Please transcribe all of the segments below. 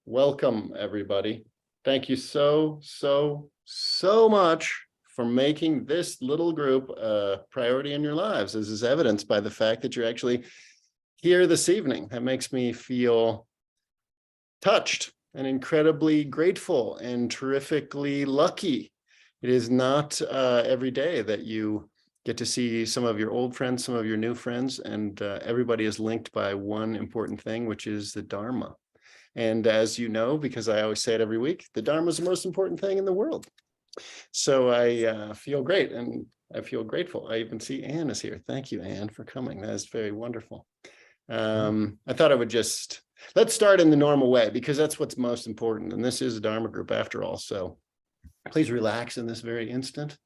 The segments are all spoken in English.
Welcome, everybody. Thank you so much for making this little group a priority in your lives, as is evidenced by the fact that you're actually here this evening. That makes me feel touched and incredibly grateful and terrifically lucky. It is not every day that you get to see some of your old friends, some of your new friends, and everybody is linked by one important thing, which is the Dharma. And as you know, because I always say it every week, the Dharma is the most important thing in the world. So I feel great and I feel grateful. I even see Anne is here. Thank you, Anne, for coming. That is very wonderful. I thought I would let's start in the normal way, because that's what's most important. And this is a Dharma group after all. So please relax in this very instant,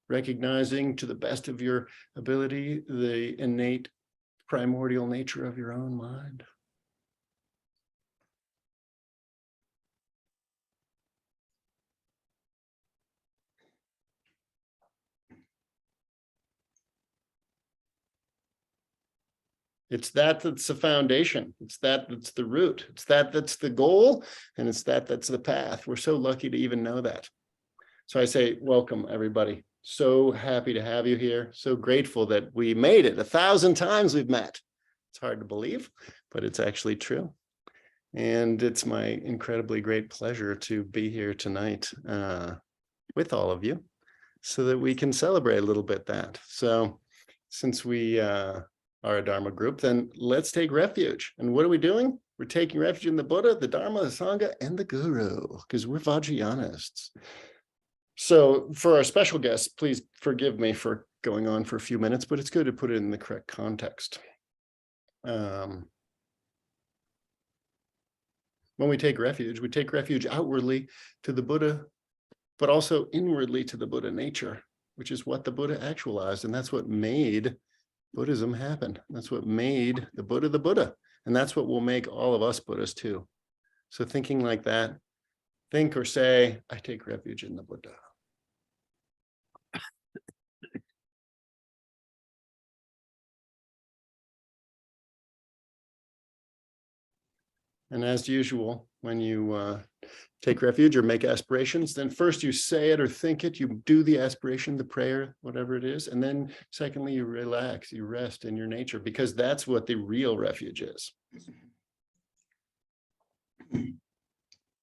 recognizing to the best of your ability the innate primordial nature of your own mind. It's that's the foundation. It's that's the root. It's that's the goal. And it's that's the path. We're so lucky to even know that. So I say, welcome, everybody. So happy to have you here. So grateful that we made it. 1,000 times we've met. It's hard to believe, but it's actually true. And it's my incredibly great pleasure to be here tonight with all of you so that we can celebrate a little bit that. So since we are a Dharma group, then let's take refuge. And what are we doing? We're taking refuge in the Buddha, the Dharma, the Sangha, and the Guru, because we're Vajrayanists. So for our special guests, please forgive me for going on for a few minutes, but it's good to put it in the correct context. When we take refuge outwardly to the Buddha, but also inwardly to the Buddha nature, which is what the Buddha actualized. And that's what made Buddhism happen. That's what made the Buddha. And that's what will make all of us Buddhas too. So thinking like that, think or say, I take refuge in the Buddha. And as usual, when you take refuge or make aspirations, then first you say it or think it, you do the aspiration, the prayer, whatever it is. And then secondly, you relax, you rest in your nature, because that's what the real refuge is.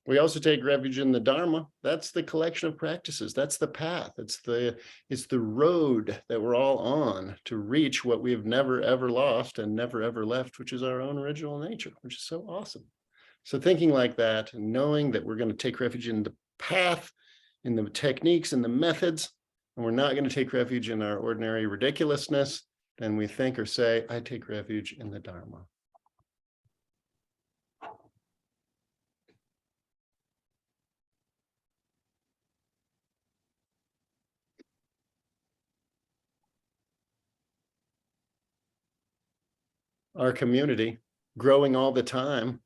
We also take refuge in the Dharma. That's the collection of practices. That's the path. It's the road that we're all on to reach what we've never, ever lost and never, ever left, which is our own original nature, which is so awesome. So thinking like that and knowing that we're going to take refuge in the path, in the techniques and the methods, and we're not going to take refuge in our ordinary ridiculousness, then we think or say, I take refuge in the Dharma. Our community growing all the time.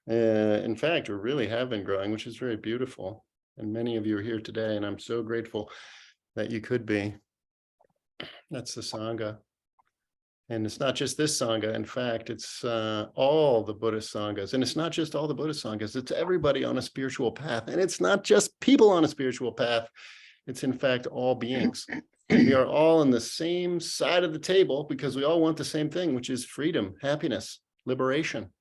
In fact, we really have been growing, which is very beautiful. And many of you are here today, and I'm so grateful that you could be. That's the Sangha. And it's not just this Sangha. In fact, it's all the Buddhist Sanghas. And it's not just all the Buddhist Sanghas. It's everybody on a spiritual path. And it's not just people on a spiritual path. It's in fact all beings. We are all on the same side of the table because we all want the same thing, which is freedom, happiness, liberation.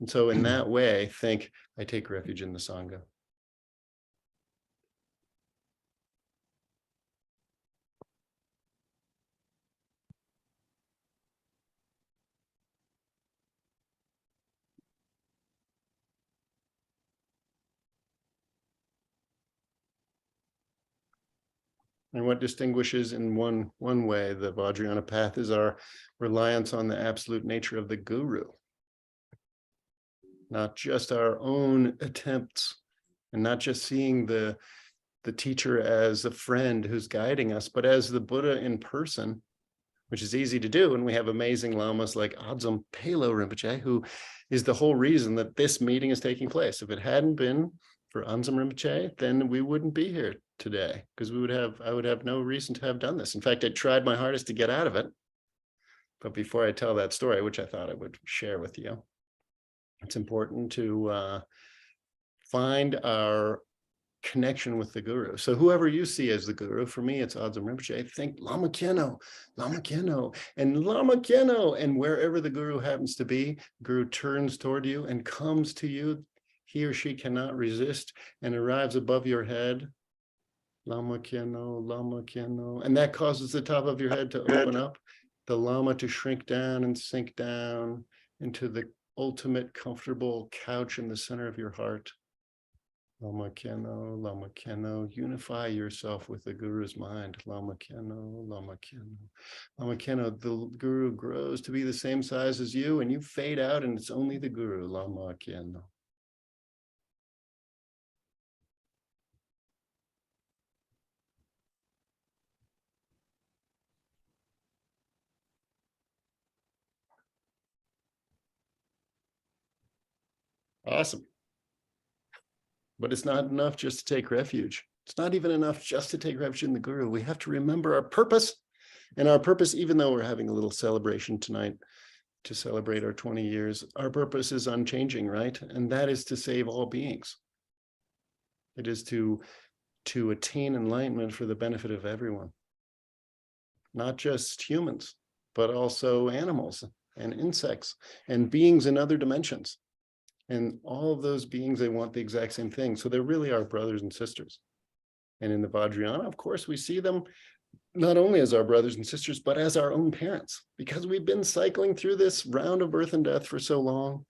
And so in that way, think, I take refuge in the Sangha. And what distinguishes in one way the Vajrayana path is our reliance on the absolute nature of the Guru. Not just our own attempts, and not just seeing the teacher as a friend who's guiding us, but as the Buddha in person, which is easy to do. And we have amazing lamas like Adzom Palo Rinpoche, who is the whole reason that this meeting is taking place. If it hadn't been for Adzom Rinpoche, then we wouldn't be here today, because I would have no reason to have done this. In fact, I tried my hardest to get out of it. But before I tell that story, which I thought I would share with you, It's important to find our connection with the guru. So whoever you see as the guru, for me, it's Adzam Rinpoche. Think Lama Keno, Lama Keno, and Lama Keno. And wherever the guru happens to be, guru turns toward you and comes to you. He or she cannot resist and arrives above your head. Lama Keno, Lama Keno. And that causes the top of your head to open up, the Lama to shrink down and sink down into the ultimate comfortable couch in the center of your heart. Lama Keno, Lama Keno, unify yourself with the Guru's mind. Lama Keno, Lama Keno. Lama Keno, the Guru grows to be the same size as you and you fade out and it's only the Guru. Lama Keno. Awesome. But it's not enough just to take refuge. It's not even enough just to take refuge in the Guru. We have to remember our purpose. And our purpose, even though we're having a little celebration tonight to celebrate our 20 years, our purpose is unchanging, right? And that is to save all beings. It is to attain enlightenment for the benefit of everyone. Not just humans, but also animals and insects and beings in other dimensions. And all of those beings, they want the exact same thing. So they're really our brothers and sisters. And in the Vajrayana, of course, we see them not only as our brothers and sisters, but as our own parents, because we've been cycling through this round of birth and death for so long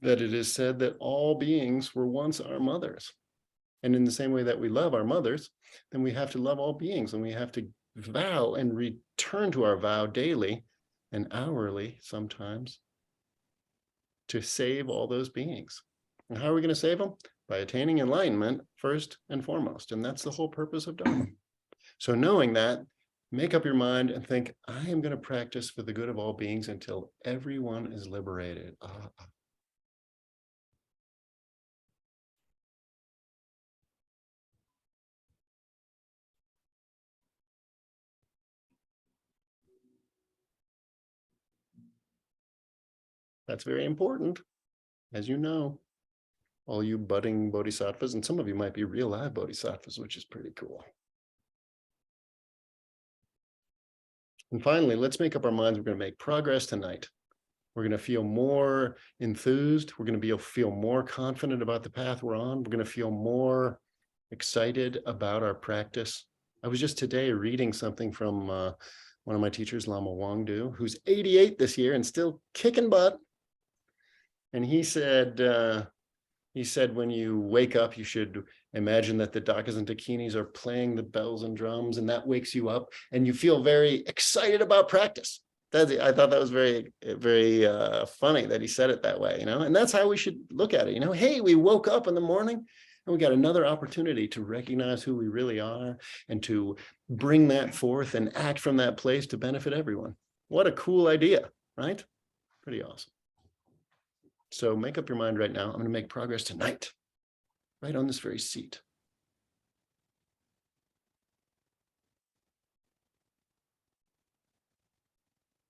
that it is said that all beings were once our mothers. And in the same way that we love our mothers, then we have to love all beings, and we have to vow and return to our vow daily and hourly sometimes to save all those beings. And how are we going to save them? By attaining enlightenment first and foremost. And that's the whole purpose of Dharma. So knowing that, make up your mind and think, I am going to practice for the good of all beings until everyone is liberated. That's very important, as you know, all you budding bodhisattvas, and some of you might be real live bodhisattvas, which is pretty cool. And finally, let's make up our minds. We're going to make progress tonight. We're going to feel more enthused. We're going to feel more confident about the path we're on. We're going to feel more excited about our practice. I was just today reading something from one of my teachers, Lama Wangdu, who's 88 this year and still kicking butt. And he said, when you wake up, you should imagine that the dakas and dakinis are playing the bells and drums, and that wakes you up and you feel very excited about practice. I thought that was very, very funny that he said it that way, and that's how we should look at it. Hey, we woke up in the morning and we got another opportunity to recognize who we really are and to bring that forth and act from that place to benefit everyone. What a cool idea, right? Pretty awesome. So make up your mind right now. I'm going to make progress tonight, right on this very seat.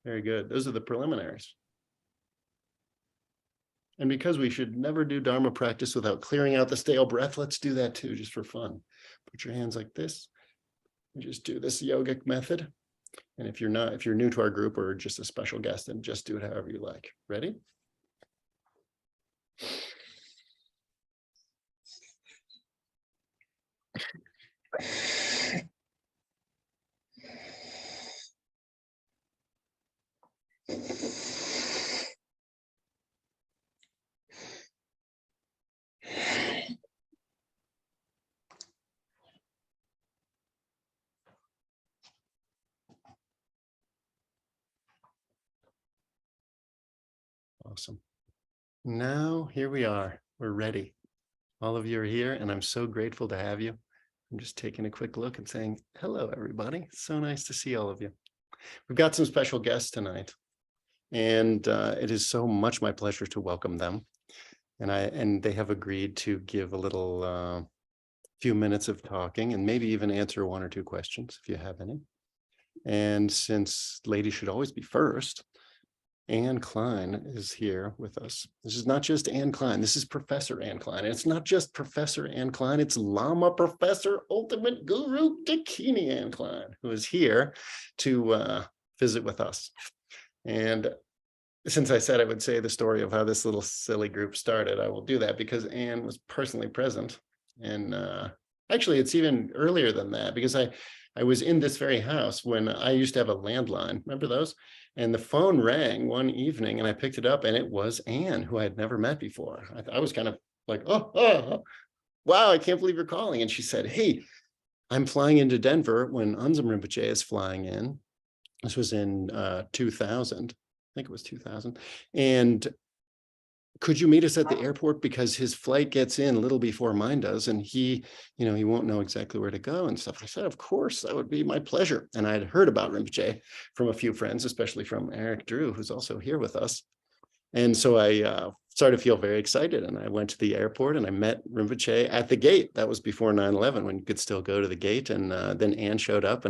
Very good. Those are the preliminaries. And because we should never do Dharma practice without clearing out the stale breath, let's do that too, just for fun. Put your hands like this and just do this yogic method. And if you're new to our group or just a special guest, then just do it however you like. Ready? Awesome. Now, here we are. We're ready. All of you are here, and I'm so grateful to have you. I'm just taking a quick look and saying, hello, everybody. So nice to see all of you. We've got some special guests tonight, and it is so much my pleasure to welcome them. And they have agreed to give a little few minutes of talking and maybe even answer one or two questions if you have any. And since ladies should always be first, Anne Klein is here with us. This is not just Anne Klein. This is Professor Anne Klein. And it's not just Professor Anne Klein. It's Lama Professor Ultimate Guru Dakini Anne Klein, who is here to visit with us. And since I said I would say the story of how this little silly group started, I will do that because Anne was personally present. And actually, it's even earlier than that, because I was in this very house when I used to have a landline. Remember those? And the phone rang one evening and I picked it up and it was Anne, who I had never met before. I was kind of like, oh, wow, I can't believe you're calling. And she said, hey, I'm flying into Denver when Anzum Rinpoche is flying in. This was in 2000. I think it was 2000. And could you meet us at the airport, because his flight gets in a little before mine does, and he won't know exactly where to go and stuff. I said, of course, that would be my pleasure. And I'd heard about Rinpoche from a few friends, especially from Eric Drew, who's also here with us. And so I started to feel very excited, and I went to the airport and I met Rinpoche at the gate. That was before 9/11, when you could still go to the gate. And then Anne showed up,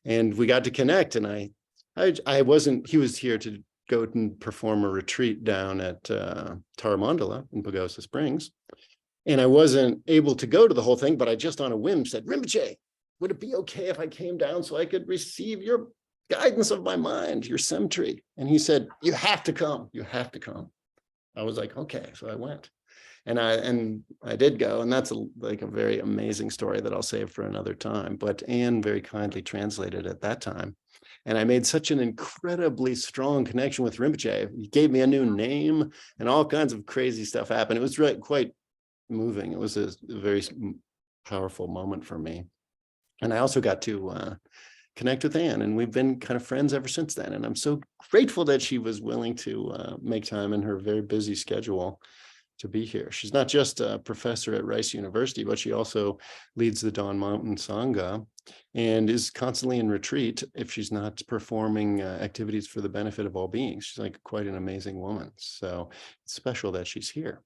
and we got to connect. And he was here to go and perform a retreat down at Taramandala in Pagosa Springs. And I wasn't able to go to the whole thing, but I just on a whim said, Rinpoche, would it be okay if I came down so I could receive your guidance of my mind, your Semtree? And he said, you have to come. You have to come. I was like, okay. So I went. And I did go. And that's like a very amazing story that I'll save for another time. But Anne very kindly translated at that time. And I made such an incredibly strong connection with Rinpoche. He gave me a new name and all kinds of crazy stuff happened. It was really quite moving. It was a very powerful moment for me. And I also got to connect with Anne, and we've been kind of friends ever since then. And I'm so grateful that she was willing to make time in her very busy schedule to be here. She's not just a professor at Rice University, but she also leads the Dawn Mountain Sangha and is constantly in retreat if she's not performing activities for the benefit of all beings. She's like quite an amazing woman. So it's special that she's here.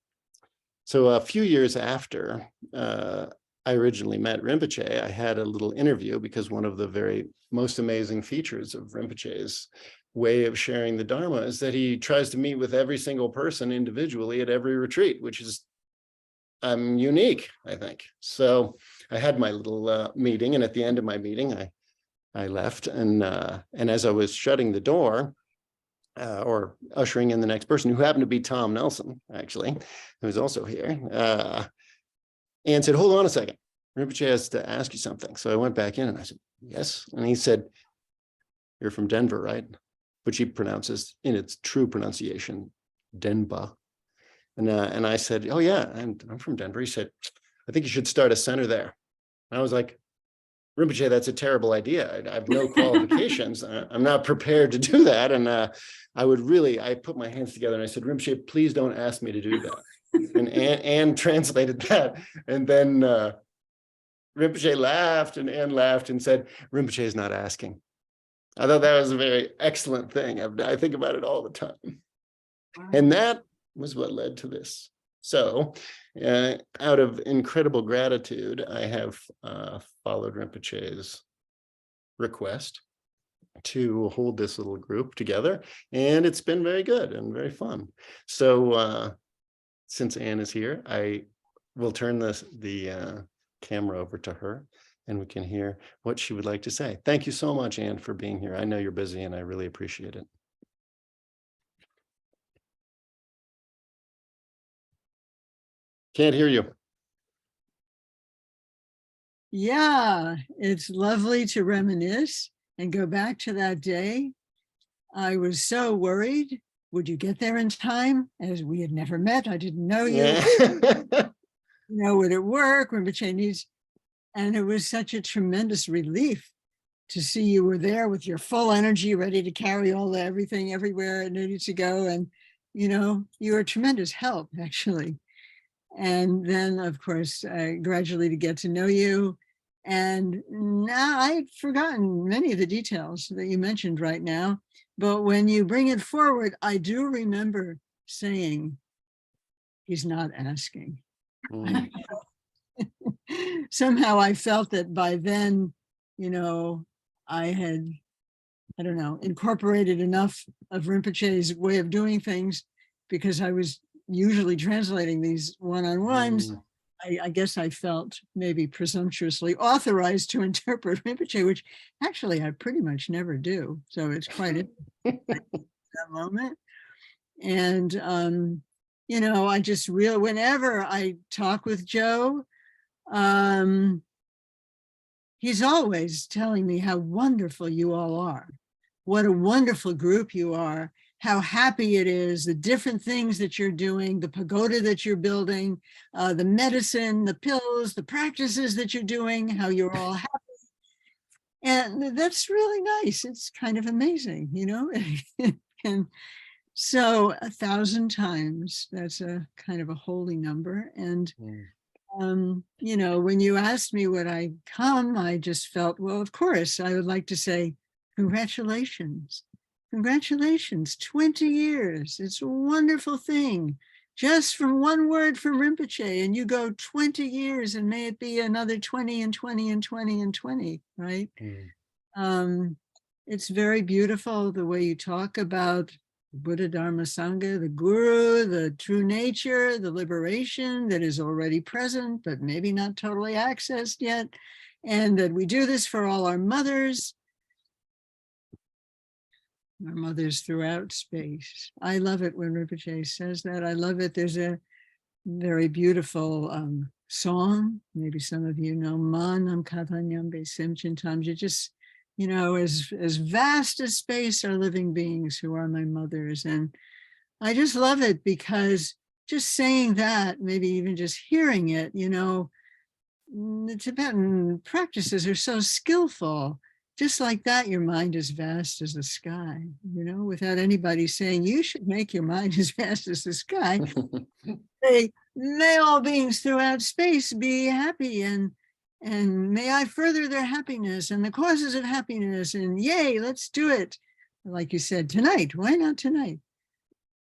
So a few years after I originally met Rinpoche, I had a little interview, because one of the very most amazing features of Rinpoche's way of sharing the Dharma is that he tries to meet with every single person individually at every retreat, which is unique, I think. So I had my little meeting, and at the end of my meeting, I left, and as I was shutting the door, or ushering in the next person, who happened to be Tom Nelson, actually, who's also here, and said, hold on a second, Rinpoche has to ask you something. So I went back in and I said, yes. And he said, you're from Denver, right? Which he pronounces in its true pronunciation, Denba. And I said, oh yeah, I'm from Denver. He said, I think you should start a center there. And I was like, Rinpoche, that's a terrible idea. I have no qualifications. I'm not prepared to do that. And I put my hands together and I said, Rinpoche, please don't ask me to do that. And Anne translated that. And then Rinpoche laughed, and Anne laughed and said, Rinpoche is not asking. I thought that was a very excellent thing. I think about it all the time. And that was what led to this. So out of incredible gratitude, I have followed Rinpoche's request to hold this little group together. And it's been very good and very fun. So since Anne is here, I will turn the camera over to her, and we can hear what she would like to say. Thank you so much, Anne, for being here. I know you're busy, and I really appreciate it. Can't hear you. Yeah, it's lovely to reminisce and go back to that day. I was so worried. Would you get there in time? As we had never met, I didn't know you. Yeah. Would it work? Rinpoche needs, and it was such a tremendous relief to see you were there with your full energy, ready to carry everything everywhere it needed to go. And, you were a tremendous help, actually. And then, of course, gradually to get to know you. And now I'd forgotten many of the details that you mentioned right now. But when you bring it forward, I do remember saying, he's not asking. Mm. Somehow I felt that by then, I had I don't know, incorporated enough of Rinpoche's way of doing things, because I was usually translating these one-on-ones. Mm. I guess I felt maybe presumptuously authorized to interpret Rinpoche, which actually I pretty much never do. So it's quite interesting that moment. And, I just whenever I talk with Joe, he's always telling me how wonderful you all are, what a wonderful group you are, how happy it is, the different things that you're doing, the pagoda that you're building, the medicine, the pills, the practices that you're doing, how you're all happy. And that's really nice. It's kind of amazing, and so 1,000 times, that's a kind of a holy number. And when you asked me would I come, I just felt, well, of course, I would like to say, congratulations. Congratulations, 20 years. It's a wonderful thing. Just from one word from Rinpoche, and you go 20 years, and may it be another 20 and 20 and 20 and 20, right? It's very beautiful the way you talk about Buddha, Dharma, Sangha, the Guru, the true nature, the liberation that is already present, but maybe not totally accessed yet. And that we do this for all our mothers throughout space. I love it when Rinpoche says that. I love it. There's a very beautiful song. Maybe some of you know, Manam Katanyambe Simchin Tamja. Just, as vast as space are living beings who are my mothers. And I just love it, because just saying that, maybe even just hearing it, the Tibetan practices are so skillful. Just like that, your mind is vast as the sky, without anybody saying you should make your mind as vast as the sky. May all beings throughout space be happy, and may I further their happiness and the causes of happiness, and yay, let's do it. Like you said, tonight. Why not tonight?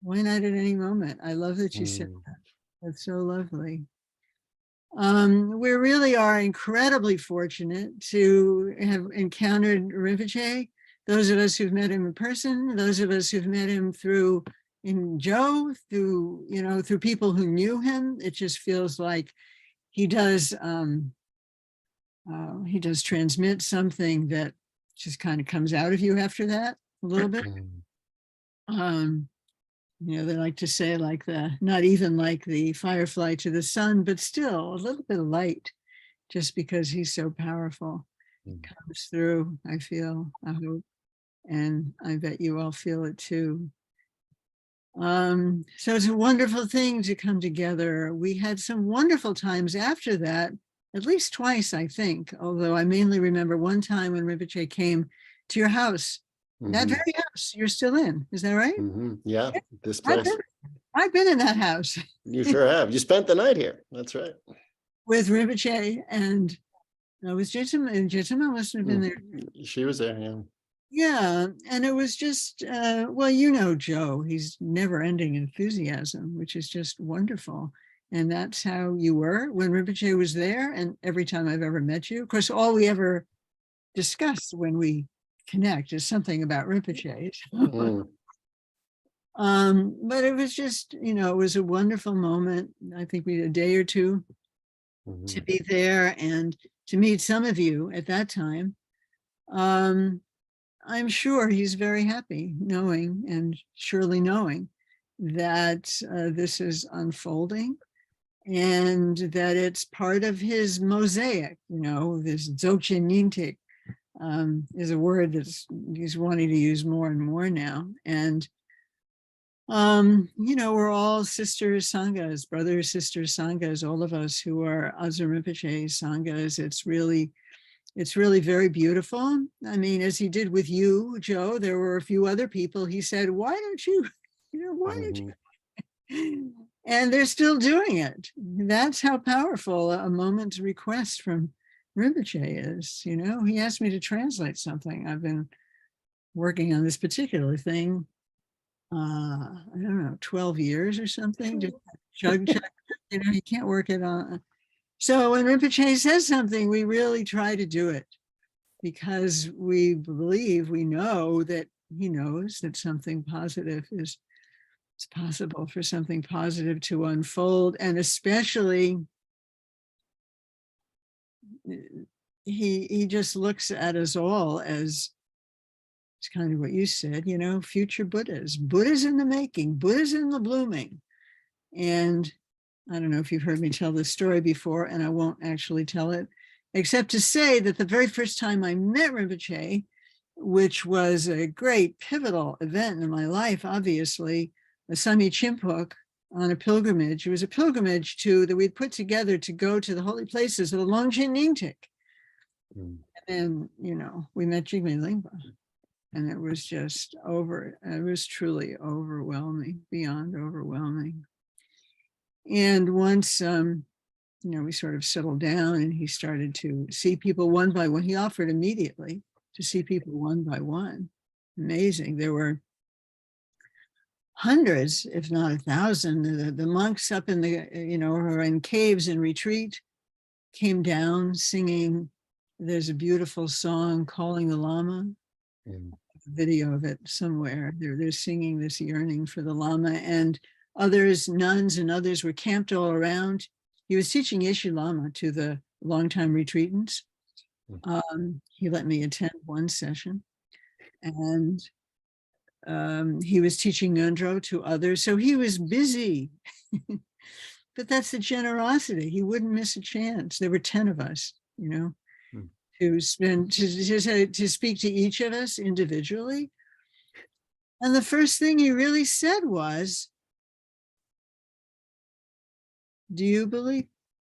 Why not at any moment? I love that you said that. That's so lovely. We really are incredibly fortunate to have encountered Rinpoche. Those of us who've met him in person, those of us who've met him through Joe, through people who knew him. It just feels like he does transmit something that just kind of comes out of you after that a little bit. They like to say, like not even like the firefly to the sun, but still a little bit of light, just because he's so powerful, comes through. I hope, and I bet you all feel it too. So it's a wonderful thing to come together. We had some wonderful times after that, at least twice, I think, although I mainly remember one time when Rinpoche came to your house. That very house you're still in, is that right? Yeah, this place. I've been in that house. You sure have. You spent the night here. That's right. With Rinpoche, and it was Jitama must have been there. She was there, yeah. Yeah, and it was just, Joe, he's never-ending enthusiasm, which is just wonderful. And that's how you were when Rinpoche was there, and every time I've ever met you. Of course, all we ever discuss when we connect is something about Rinpoche. But it was just, it was a wonderful moment. I think we had a day or two to be there and to meet some of you at that time. I'm sure he's very happy knowing that this is unfolding, and that it's part of his mosaic. This Dzogchen Yintik is a word that he's wanting to use more and more now. And, we're all sisters sanghas, brothers, sisters sanghas, all of us who are Azur Rinpoche sanghas. It's really very beautiful. I mean, as he did with you, Joe, there were a few other people. He said, why don't you? And they're still doing it. That's how powerful a moment's request from Rinpoche is. He asked me to translate something. I've been working on this particular thing, I don't know, 12 years or something. Just chug. You can't work it on. So when Rinpoche says something, we really try to do it. because we believe, we know that he knows that something positive is, it's possible for something positive to unfold. And especially he just looks at us all as, it's kind of what you said, you know, future Buddhas, Buddhas in the making, Buddhas in the blooming. And I don't know if you've heard me tell this story before, and I won't actually tell it, except to say that the very first time I met Rinpoche, which was a great pivotal event in my life, obviously, the Sami Chimpuk on a pilgrimage. It was a pilgrimage that we'd put together to go to the holy places of the Longchen Nyingtik. And, you know, we met Jigme Lingpa, and it was just it was truly overwhelming, beyond overwhelming. And once, you know, we sort of settled down and he started to see people one by one. He offered immediately to see people one by one. Amazing. There were hundreds, if not 1,000. The monks up in the, you know, who are in caves in retreat came down singing. There's a beautiful song, Calling the Lama. Video of it somewhere. They're singing this yearning for the Lama, and others, nuns and others, were camped all around. He was teaching Yeshe Lama to the longtime retreatants. He let me attend one session, and he was teaching Ngondro to others. So he was busy, but that's the generosity. He wouldn't miss a chance. There were 10 of us, you know, to speak to each of us individually. And the first thing he really said was, do you believe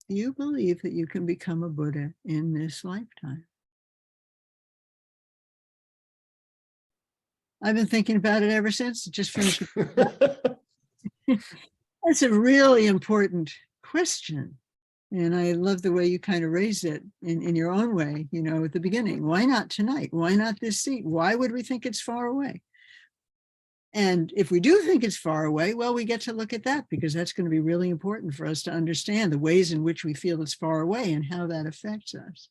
that you can become a Buddha in this lifetime? I've been thinking about it ever since. Just finished. That's a really important question. And I love the way you kind of raised it in your own way, you know, at the beginning. Why not tonight? Why not this seat? Why would we think it's far away? And if we do think it's far away, well, we get to look at that, because that's going to be really important for us to understand the ways in which we feel it's far away and how that affects us.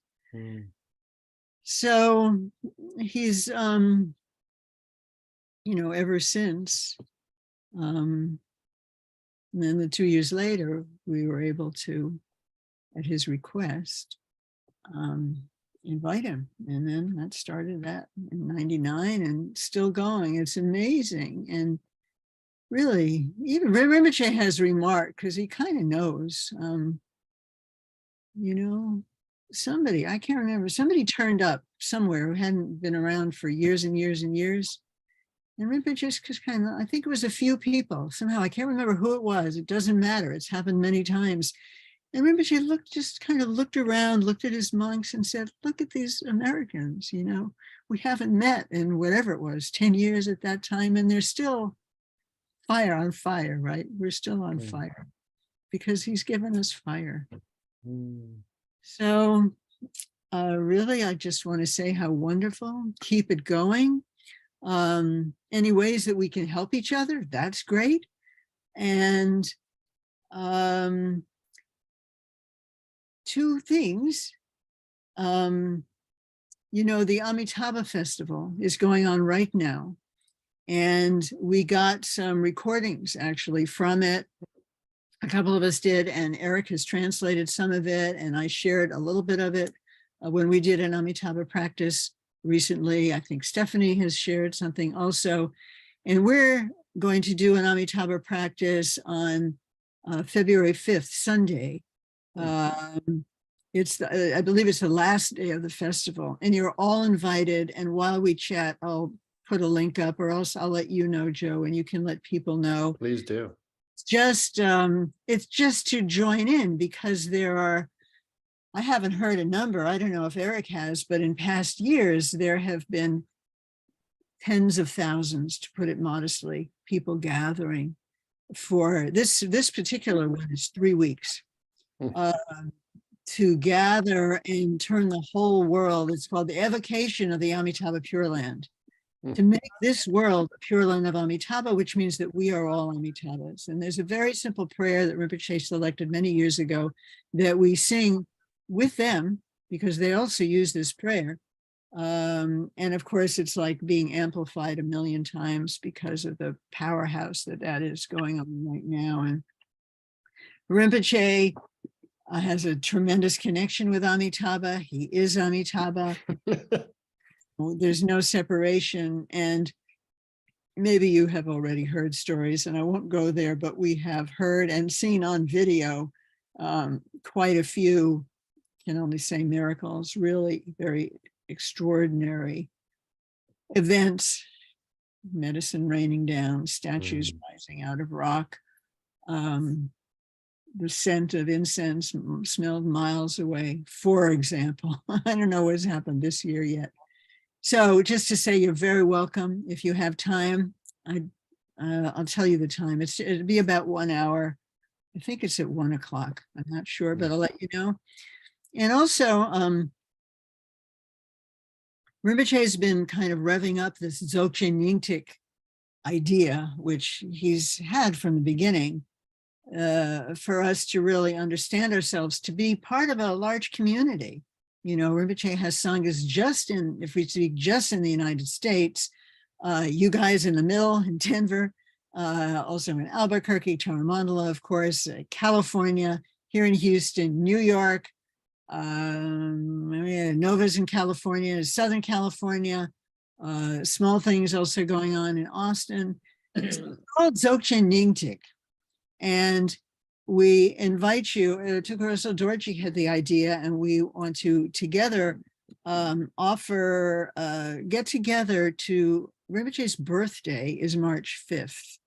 So he's, you know, ever since, and then the 2 years later, we were able to, at his request, invite him. And then that started that in 99 and still going. It's amazing. And really, even Rinpoche has remarked, because he kind of knows, you know, somebody, I can't remember, somebody turned up somewhere who hadn't been around for years and years and years. And Rinpoche just kind of, I think it was a few people, somehow, I can't remember who it was. It doesn't matter. It's happened many times. And Rinpoche just kind of looked around, looked at his monks and said, look at these Americans, you know, we haven't met in whatever it was, 10 years at that time. And they're still fire on fire, right? We're still on fire because he's given us fire. So really, I just want to say how wonderful. Keep it going. Any ways that we can help each other, that's great. And two things, you know, the Amitabha Festival is going on right now. And we got some recordings actually from it. A couple of us did, and Eric has translated some of it, and I shared a little bit of it when we did an Amitabha practice recently. I think Stephanie has shared something also. And we're going to do an Amitabha practice on February 5th, Sunday. It's I believe it's the last day of the festival, and you're all invited. And while we chat, I'll put a link up, or else I'll let you know, Joe, and you can let people know. Please do. It's just to join in, because there are, I haven't heard a number, I don't know if Eric has, but in past years, there have been tens of thousands, to put it modestly, people gathering for this particular one is 3 weeks. To gather and turn the whole world. It's called the evocation of the Amitabha Pure Land. To make this world a pure land of Amitabha, which means that we are all Amitabhas. And there's a very simple prayer that Rinpoche selected many years ago that we sing with them, because they also use this prayer. And of course, it's like being amplified a million times because of the powerhouse that is going on right now. And Rinpoche has a tremendous connection with Amitabha. He is Amitabha. There's no separation. And maybe you have already heard stories, and I won't go there, but we have heard and seen on video quite a few, can only say miracles, really very extraordinary events, medicine raining down, statues rising out of rock, the scent of incense smelled miles away, for example. I don't know what's happened this year yet. So just to say, you're very welcome. If you have time, I'll tell you the time. It'll be about 1 hour. I think it's at 1 o'clock. I'm not sure, but I'll let you know. And also, Rinpoche has been kind of revving up this Dzogchen Yingtik idea, which he's had from the beginning, for us to really understand ourselves, to be part of a large community. You know, Rinpoche has sanghas just in, if we speak just in the United States, you guys in the middle in Denver, also in Albuquerque, Taramandala, of course, California, here in Houston, New York, Nova's in California, Southern California, small things also going on in Austin. It's called Dzogchen Yingtik. And we invite you, Tukuroso Dorji had the idea, and we want to together offer, get together to, Rinpoche's birthday is March 5th,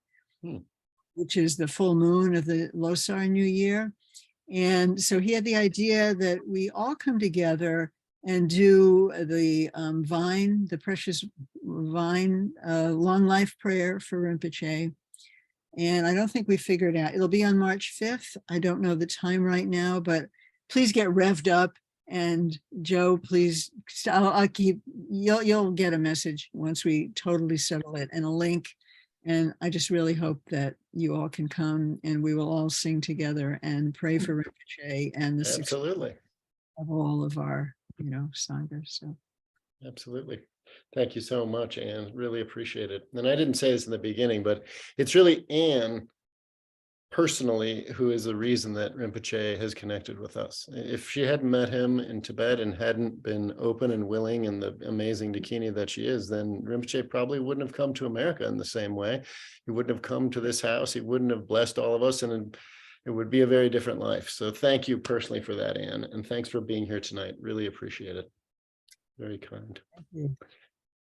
which is the full moon of the Losar New Year. And so he had the idea that we all come together and do the vine, the precious vine, long life prayer for Rinpoche. And I don't think we figured out, it'll be on March 5th. I don't know the time right now, but please get revved up. And Joe, please, I'll keep, you'll get a message once we totally settle it, and a link. And I just really hope that you all can come, and we will all sing together and pray for Rinpoche and the success of all of our, you know, sanghas. So. Absolutely. Thank you so much, Anne. Really appreciate it. And I didn't say this in the beginning, but it's really Anne personally who is the reason that Rinpoche has connected with us. If she hadn't met him in Tibet and hadn't been open and willing and the amazing Dakini that she is, then Rinpoche probably wouldn't have come to America in the same way. He wouldn't have come to this house. He wouldn't have blessed all of us, and it would be a very different life. So thank you personally for that, Anne. And thanks for being here tonight. Really appreciate it. Very kind.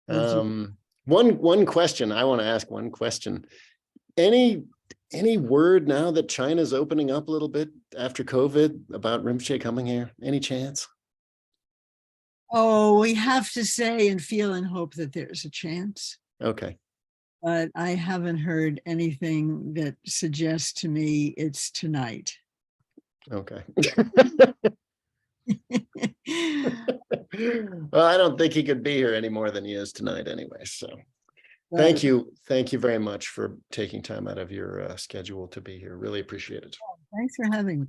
One question, I want to ask one question. Any word now that China's opening up a little bit after COVID about Rinpoche coming here? Any chance? Oh, we have to say and feel and hope that there's a chance. Okay. But I haven't heard anything that suggests to me it's tonight. Okay. Well, I don't think he could be here any more than he is tonight anyway. So thank you. Thank you very much for taking time out of your schedule to be here. Really appreciate it. Thanks for having me.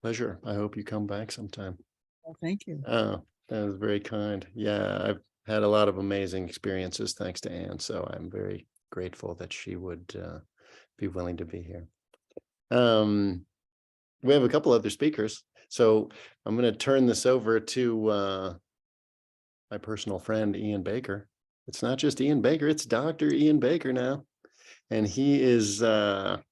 Pleasure. I hope you come back sometime. Well, thank you. Oh, that was very kind. Yeah, I've had a lot of amazing experiences thanks to Anne. So I'm very grateful that she would be willing to be here. We have a couple other speakers. So I'm going to turn this over to my personal friend, Ian Baker. It's not just Ian Baker, it's Dr. Ian Baker now. And he is a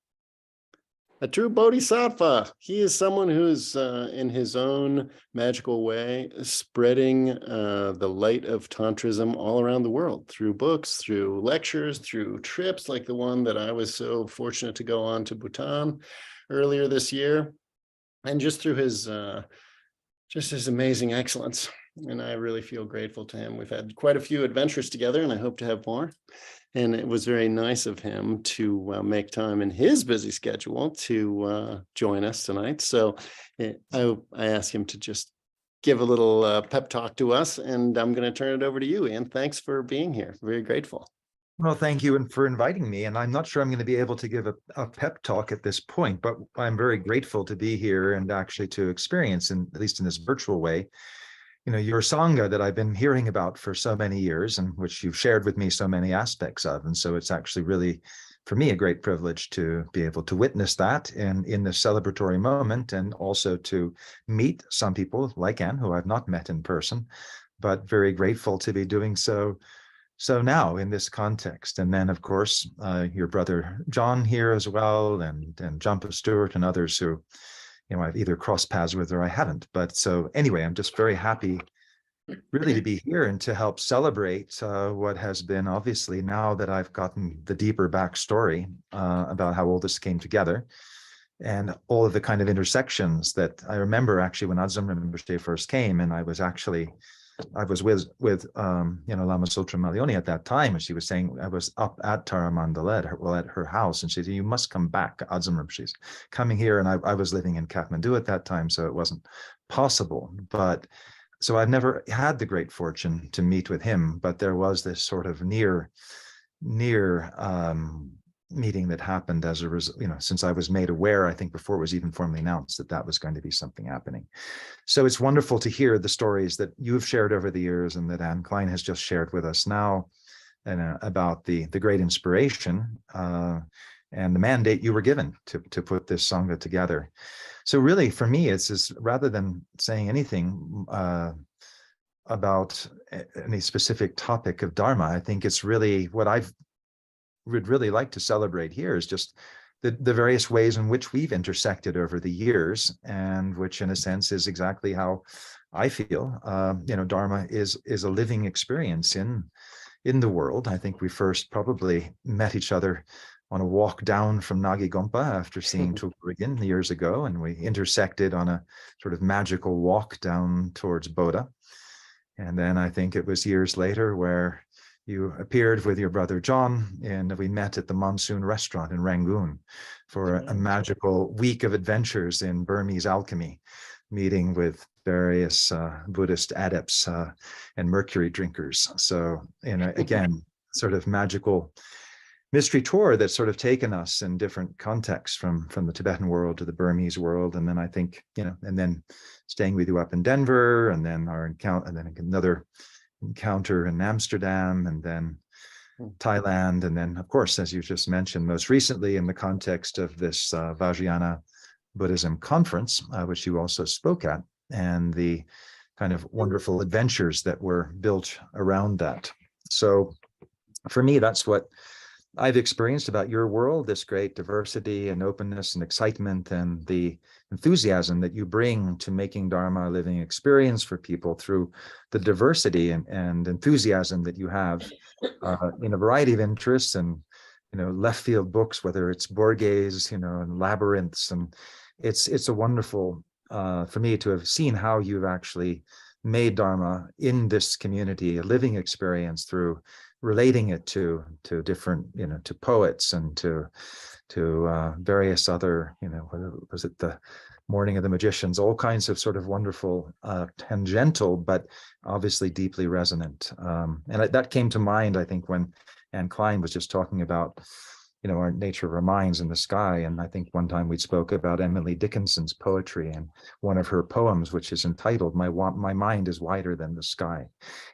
true bodhisattva. He is someone who's in his own magical way, spreading the light of Tantrism all around the world through books, through lectures, through trips like the one that I was so fortunate to go on to Bhutan earlier this year. And just through his amazing excellence. And I really feel grateful to him. We've had quite a few adventures together, and I hope to have more. And it was very nice of him to make time in his busy schedule to join us tonight. So I asked him to just give a little pep talk to us, and I'm going to turn it over to you, Ian. Thanks for being here. Very grateful. Well, thank you and for inviting me. And I'm not sure I'm going to be able to give a pep talk at this point, but I'm very grateful to be here and actually to experience, at least in this virtual way, your Sangha that I've been hearing about for so many years, and which you've shared with me so many aspects of. And so it's actually really, for me, a great privilege to be able to witness that in this celebratory moment, and also to meet some people like Anne, who I've not met in person, but very grateful to be doing so now in this context. And then, of course, your brother John here as well, and Jumpa Stewart and others who, I've either crossed paths with or I haven't. But so anyway, I'm just very happy really to be here and to help celebrate what has been, obviously, now that I've gotten the deeper backstory about how all this came together, and all of the kind of intersections that I remember actually when Adzam Rinpoche first came. And I was with Lama Sutra Malioni at that time, and she was saying, I was up at Taramandala at her house, and she said, you must come back. Adzam Rinpoche's coming here. And I was living in Kathmandu at that time, so it wasn't possible. But so I've never had the great fortune to meet with him, but there was this sort of near meeting that happened as a result, since I was made aware, I think before it was even formally announced that was going to be something happening. So it's wonderful to hear the stories that you've shared over the years, and that Anne Klein has just shared with us now, and about the great inspiration and the mandate you were given to put this Sangha together. So really, for me, it's just, rather than saying anything about any specific topic of Dharma, I think it's really what I would really like to celebrate here is just the various ways in which we've intersected over the years, and which in a sense is exactly how I feel Dharma is a living experience in the world. I think we first probably met each other on a walk down from Nagi Gompa after seeing Tugurigan years ago, and we intersected on a sort of magical walk down towards Bodha. And then I think it was years later where you appeared with your brother John, and we met at the Monsoon Restaurant in Rangoon for a magical week of adventures in Burmese alchemy, meeting with various Buddhist adepts and mercury drinkers. So, again, sort of magical mystery tour that's sort of taken us in different contexts from the Tibetan world to the Burmese world. And then I think, and then staying with you up in Denver, and then our encounter, and then another encounter in Amsterdam, and then Thailand. And then, of course, as you just mentioned, most recently in the context of this Vajrayana Buddhism conference, which you also spoke at, and the kind of wonderful adventures that were built around that. So for me, that's what I've experienced about your world, this great diversity and openness and excitement, and the enthusiasm that you bring to making Dharma a living experience for people through the diversity and enthusiasm that you have in a variety of interests, and left field books, whether it's Borges, and labyrinths. And it's a wonderful for me to have seen how you've actually made Dharma in this community a living experience through relating it to different, to poets and to various other, was it the Morning of the Magicians, all kinds of sort of wonderful, tangential, but obviously deeply resonant. And that came to mind, I think, when Anne Klein was just talking about, our nature of our minds in the sky. And I think one time we spoke about Emily Dickinson's poetry, and one of her poems, which is entitled, My Mind is Wider Than the Sky.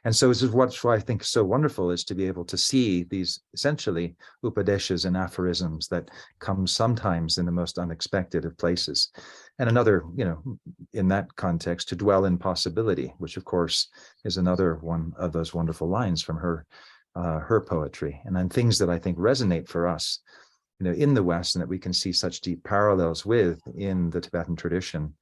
And so this is what's why I think so wonderful, is to be able to see these essentially upadeshas and aphorisms that come sometimes in the most unexpected of places. And another, in that context, to dwell in possibility, which of course is another one of those wonderful lines from her poetry. And then things that I think resonate for us, in the West, and that we can see such deep parallels with in the Tibetan tradition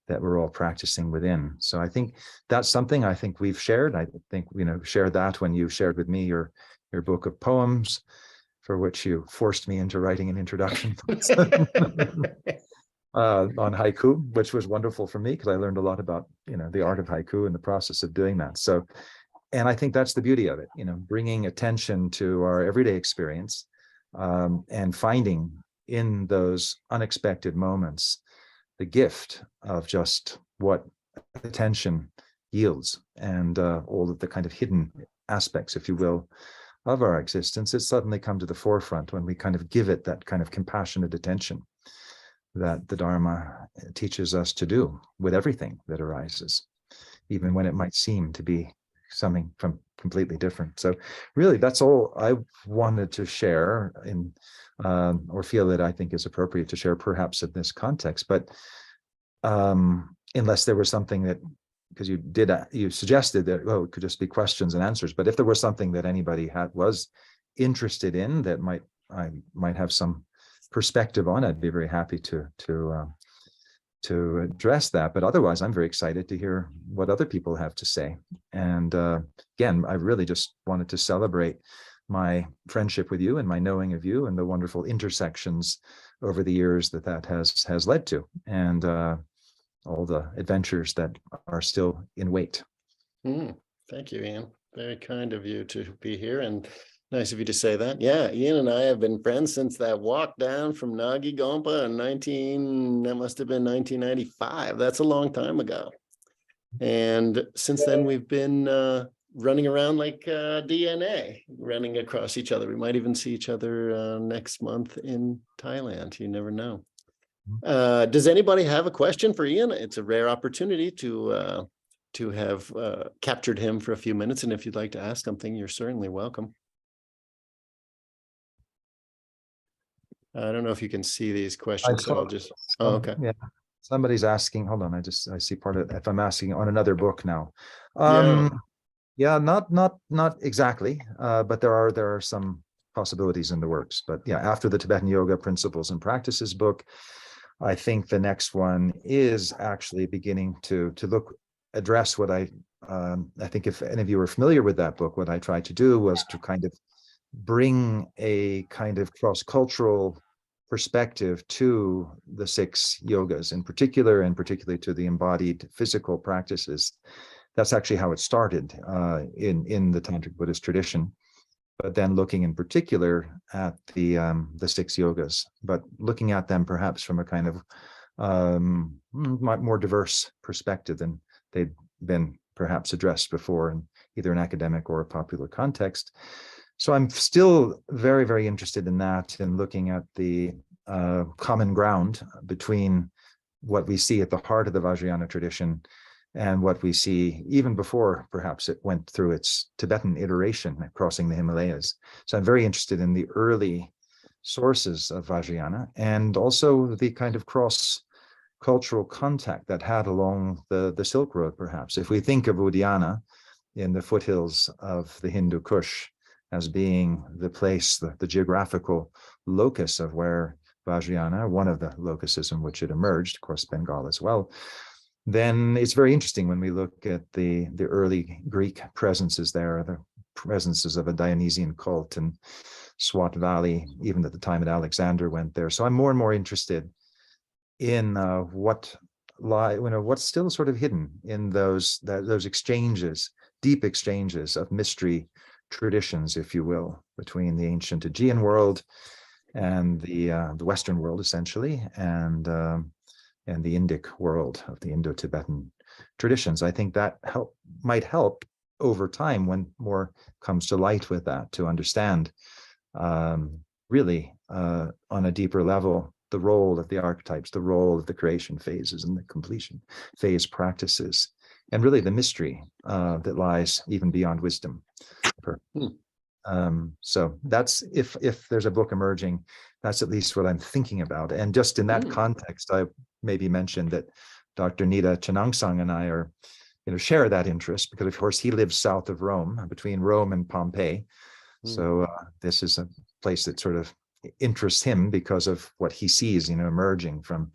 that we're all practicing within. So I think that's something I think we've shared. I think, shared that when you shared with me your book of poems, for which you forced me into writing an introduction on haiku, which was wonderful for me because I learned a lot about, the art of haiku and the process of doing that. So, and I think that's the beauty of it, bringing attention to our everyday experience, and finding in those unexpected moments the gift of just what attention yields, and all of the kind of hidden aspects, if you will, of our existence that suddenly come to the forefront when we kind of give it that kind of compassionate attention that the Dharma teaches us to do with everything that arises. even when it might seem to be something from completely different. So really, that's all I wanted to share in, or feel that I think is appropriate to share perhaps in this context. But unless there was something that, because you suggested that, oh, it could just be questions and answers, but if there was something that anybody was interested in that I might have some perspective on, I'd be very happy to address that. But otherwise, I'm very excited to hear what other people have to say. And again, I really just wanted to celebrate my friendship with you and my knowing of you and the wonderful intersections over the years that has led to, and all the adventures that are still in wait. Thank you, Ian. Very kind of you to be here, and nice of you to say that. Yeah, Ian and I have been friends since that walk down from Nagi Gompa in that must have been 1995. That's a long time ago. And since then, we've been running around like DNA, running across each other. We might even see each other next month in Thailand. You never know. Does anybody have a question for Ian? It's a rare opportunity to have captured him for a few minutes. And if you'd like to ask something, you're certainly welcome. I don't know if you can see these questions, so I'll just, okay. Yeah, somebody's asking, hold on, I see part of it. If I'm asking on another book now. Yeah, not exactly, but there are some possibilities in the works. But yeah, after the Tibetan Yoga Principles and Practices book, I think the next one is actually beginning to address what I think if any of you are familiar with that book, what I tried to do was to kind of bring a kind of cross-cultural perspective to the 6 yogas in particular, and particularly to the embodied physical practices. That's actually how it started in the Tantric Buddhist tradition. But then looking in particular at the 6 yogas, but looking at them perhaps from a kind of more diverse perspective than they'd been perhaps addressed before in either an academic or a popular context. So I'm still very, very interested in that, and looking at the common ground between what we see at the heart of the Vajrayana tradition and what we see even before perhaps it went through its Tibetan iteration, crossing the Himalayas. So I'm very interested in the early sources of Vajrayana, and also the kind of cross-cultural contact that had along the Silk Road, perhaps. If we think of Udayana in the foothills of the Hindu Kush as being the place, the geographical locus of where Vajrayana, one of the locuses in which it emerged, of course, Bengal as well, then it's very interesting when we look at the early Greek presences there, the presences of a Dionysian cult in Swat Valley, even at the time that Alexander went there. So I'm more and more interested in what's still sort of hidden in those exchanges, deep exchanges of mystery traditions, if you will, between the ancient Aegean world and the Western world, essentially, and the Indic world of the Indo-Tibetan traditions. I think that might help over time, when more comes to light with that, to understand really on a deeper level the role of the archetypes, the role of the creation phases and the completion phase practices, and really the mystery that lies even beyond wisdom. So that's, if there's a book emerging, that's at least what I'm thinking about. And just in that context, I maybe mentioned that Dr. Nida Chanangsang and I are, share that interest, because of course he lives south of Rome, between Rome and Pompeii. So this is a place that sort of interests him because of what he sees, emerging from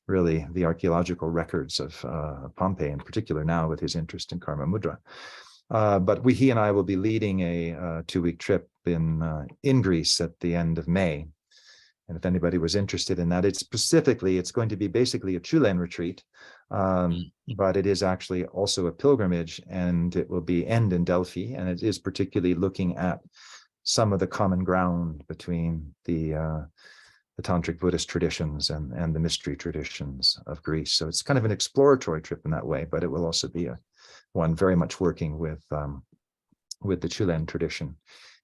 really the archaeological records of Pompeii, in particular now with his interest in Karma Mudra. But he and I will be leading a 2-week trip in Greece at the end of May. And if anybody was interested in that, it's going to be basically a Chulen retreat, but it is actually also a pilgrimage, and it will end in Delphi. And it is particularly looking at some of the common ground between the Tantric Buddhist traditions and the mystery traditions of Greece. So it's kind of an exploratory trip in that way, but it will also be one very much working with the Chulen tradition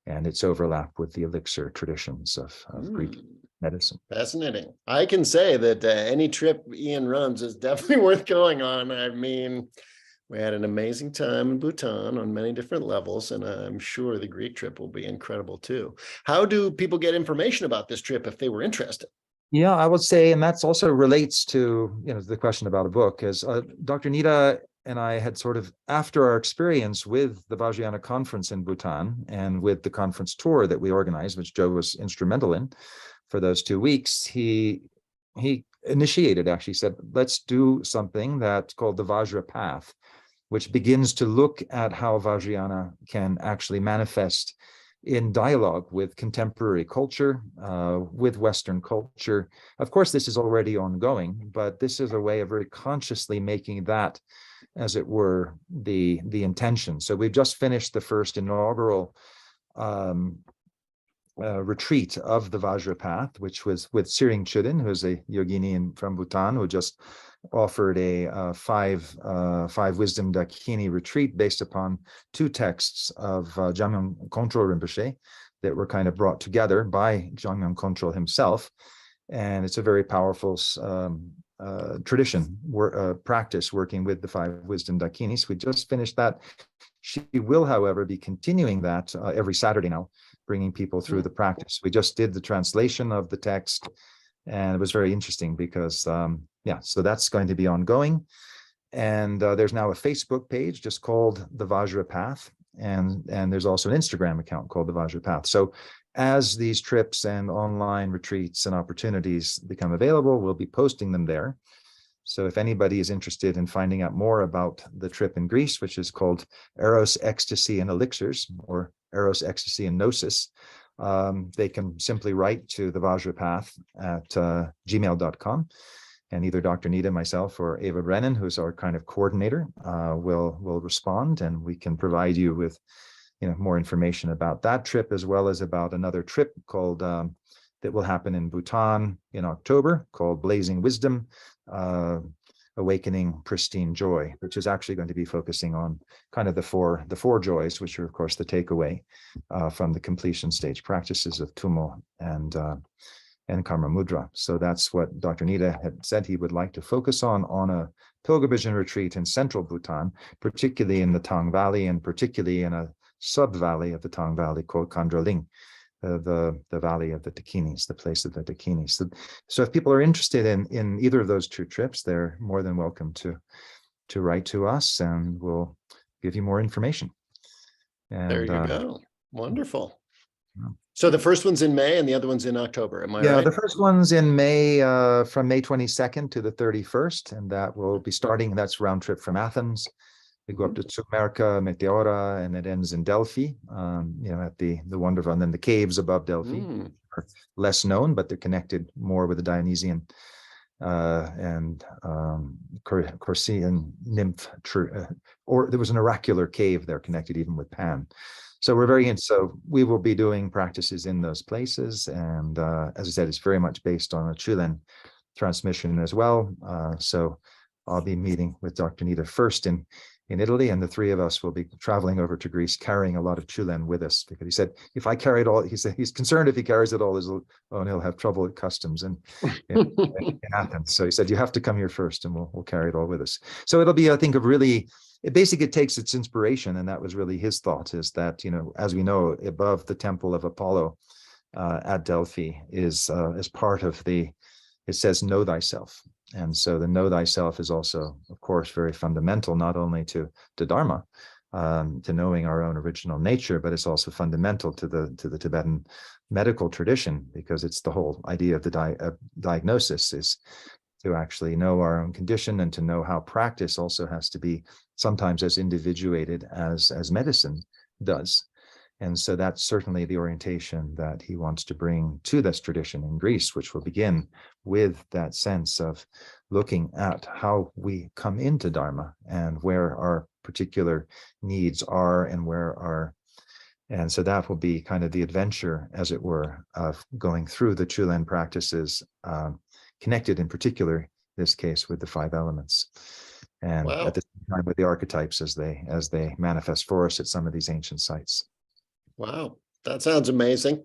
and its overlap with the elixir traditions of Greek medicine. Fascinating. I can say that any trip Ian runs is definitely worth going on. I mean, We had an amazing time in Bhutan on many different levels, and I'm sure the Greek trip will be incredible too. How do people get information about this trip if they were interested? Yeah, I would say, and that's also relates to, the question about a book, is Dr. Nita and I had sort of, after our experience with the Vajrayana conference in Bhutan and with the conference tour that we organized, which Joe was instrumental in for those 2 weeks, he initiated, actually said, let's do something that's called the Vajra Path, which begins to look at how Vajrayana can actually manifest in dialogue with contemporary culture, with Western culture. Of course, this is already ongoing, but this is a way of very consciously making that, as it were, the intention. So we've just finished the first inaugural retreat of the Vajra Path, which was with Siring Chudin, who's a yogini from Bhutan, who just offered a five wisdom dakini retreat based upon 2 texts of Jamyang Kongtrul Rinpoche that were kind of brought together by Jamyang Kongtrul himself. And it's a very powerful tradition, practice working with the 5 wisdom dakinis. We just finished that. She will, however, be continuing that every Saturday now, bringing people through the practice. We just did the translation of the text, and it was very interesting because, so that's going to be ongoing. And there's now a Facebook page just called the Vajra Path, and there's also an Instagram account called the Vajra Path. So as these trips and online retreats and opportunities become available, we'll be posting them there. So if anybody is interested in finding out more about the trip in Greece, which is called Eros, Ecstasy, and Elixirs, or Eros, Ecstasy, and Gnosis, they can simply write to the Vajra Path at gmail.com. And either Dr. Nita, myself, or Ava Brennan, who's our kind of coordinator, will respond, and we can provide you with more information about that trip, as well as about another trip called that will happen in Bhutan in October, called Blazing Wisdom, Awakening Pristine Joy, which is actually going to be focusing on kind of the four joys, which are, of course, the takeaway from the completion stage practices of Tumo and Karma Mudra. So that's what Dr. Nita had said he would like to focus on a pilgrimage and retreat in central Bhutan, particularly in the Tang Valley, and particularly in a sub-valley of the Tang Valley called Kandraling, the valley of the Dakinis, the place of the Dakinis. So if people are interested in either of those 2 trips, they're more than welcome to write to us, and we'll give you more information. And there you go. Wonderful. Yeah. So the first one's in May and the other one's in October. Am I Yeah, right? the first one's in May, from May 22nd to the 31st, and that will be starting. That's round trip from Athens. We go up to Tsukmerka, Meteora, and it ends in Delphi, at the wonderful, and then the caves above Delphi are less known, but they're connected more with the Dionysian and Corsican nymph, or there was an oracular cave there connected even with Pan. So we're very into, so we will be doing practices in those places. And as I said, it's very much based on a Chulen transmission as well. So I'll be meeting with Dr. Nita first in Italy, and the 3 of us will be traveling over to Greece, carrying a lot of Chulen with us, because he said, if I carry it all, he said he's concerned if he carries it all, he'll have trouble at customs in Athens. So he said, you have to come here first, and we'll carry it all with us. So it'll be, I think, it basically takes its inspiration, and that was really his thought, is that, as we know, above the temple of Apollo at Delphi is part of it says, know thyself. And so the know thyself is also, of course, very fundamental, not only to Dharma, to knowing our own original nature, but it's also fundamental to the Tibetan medical tradition, because it's the whole idea of the diagnosis is to actually know our own condition, and to know how practice also has to be sometimes as individuated as medicine does. And so that's certainly the orientation that he wants to bring to this tradition in Greece, which will begin with that sense of looking at how we come into Dharma and where our particular needs are, and so that will be kind of the adventure, as it were, of going through the Chulen practices, connected in particular, this case, with the 5 elements. And Wow. at the same time with the archetypes as they manifest for us at some of these ancient sites. Wow, that sounds amazing.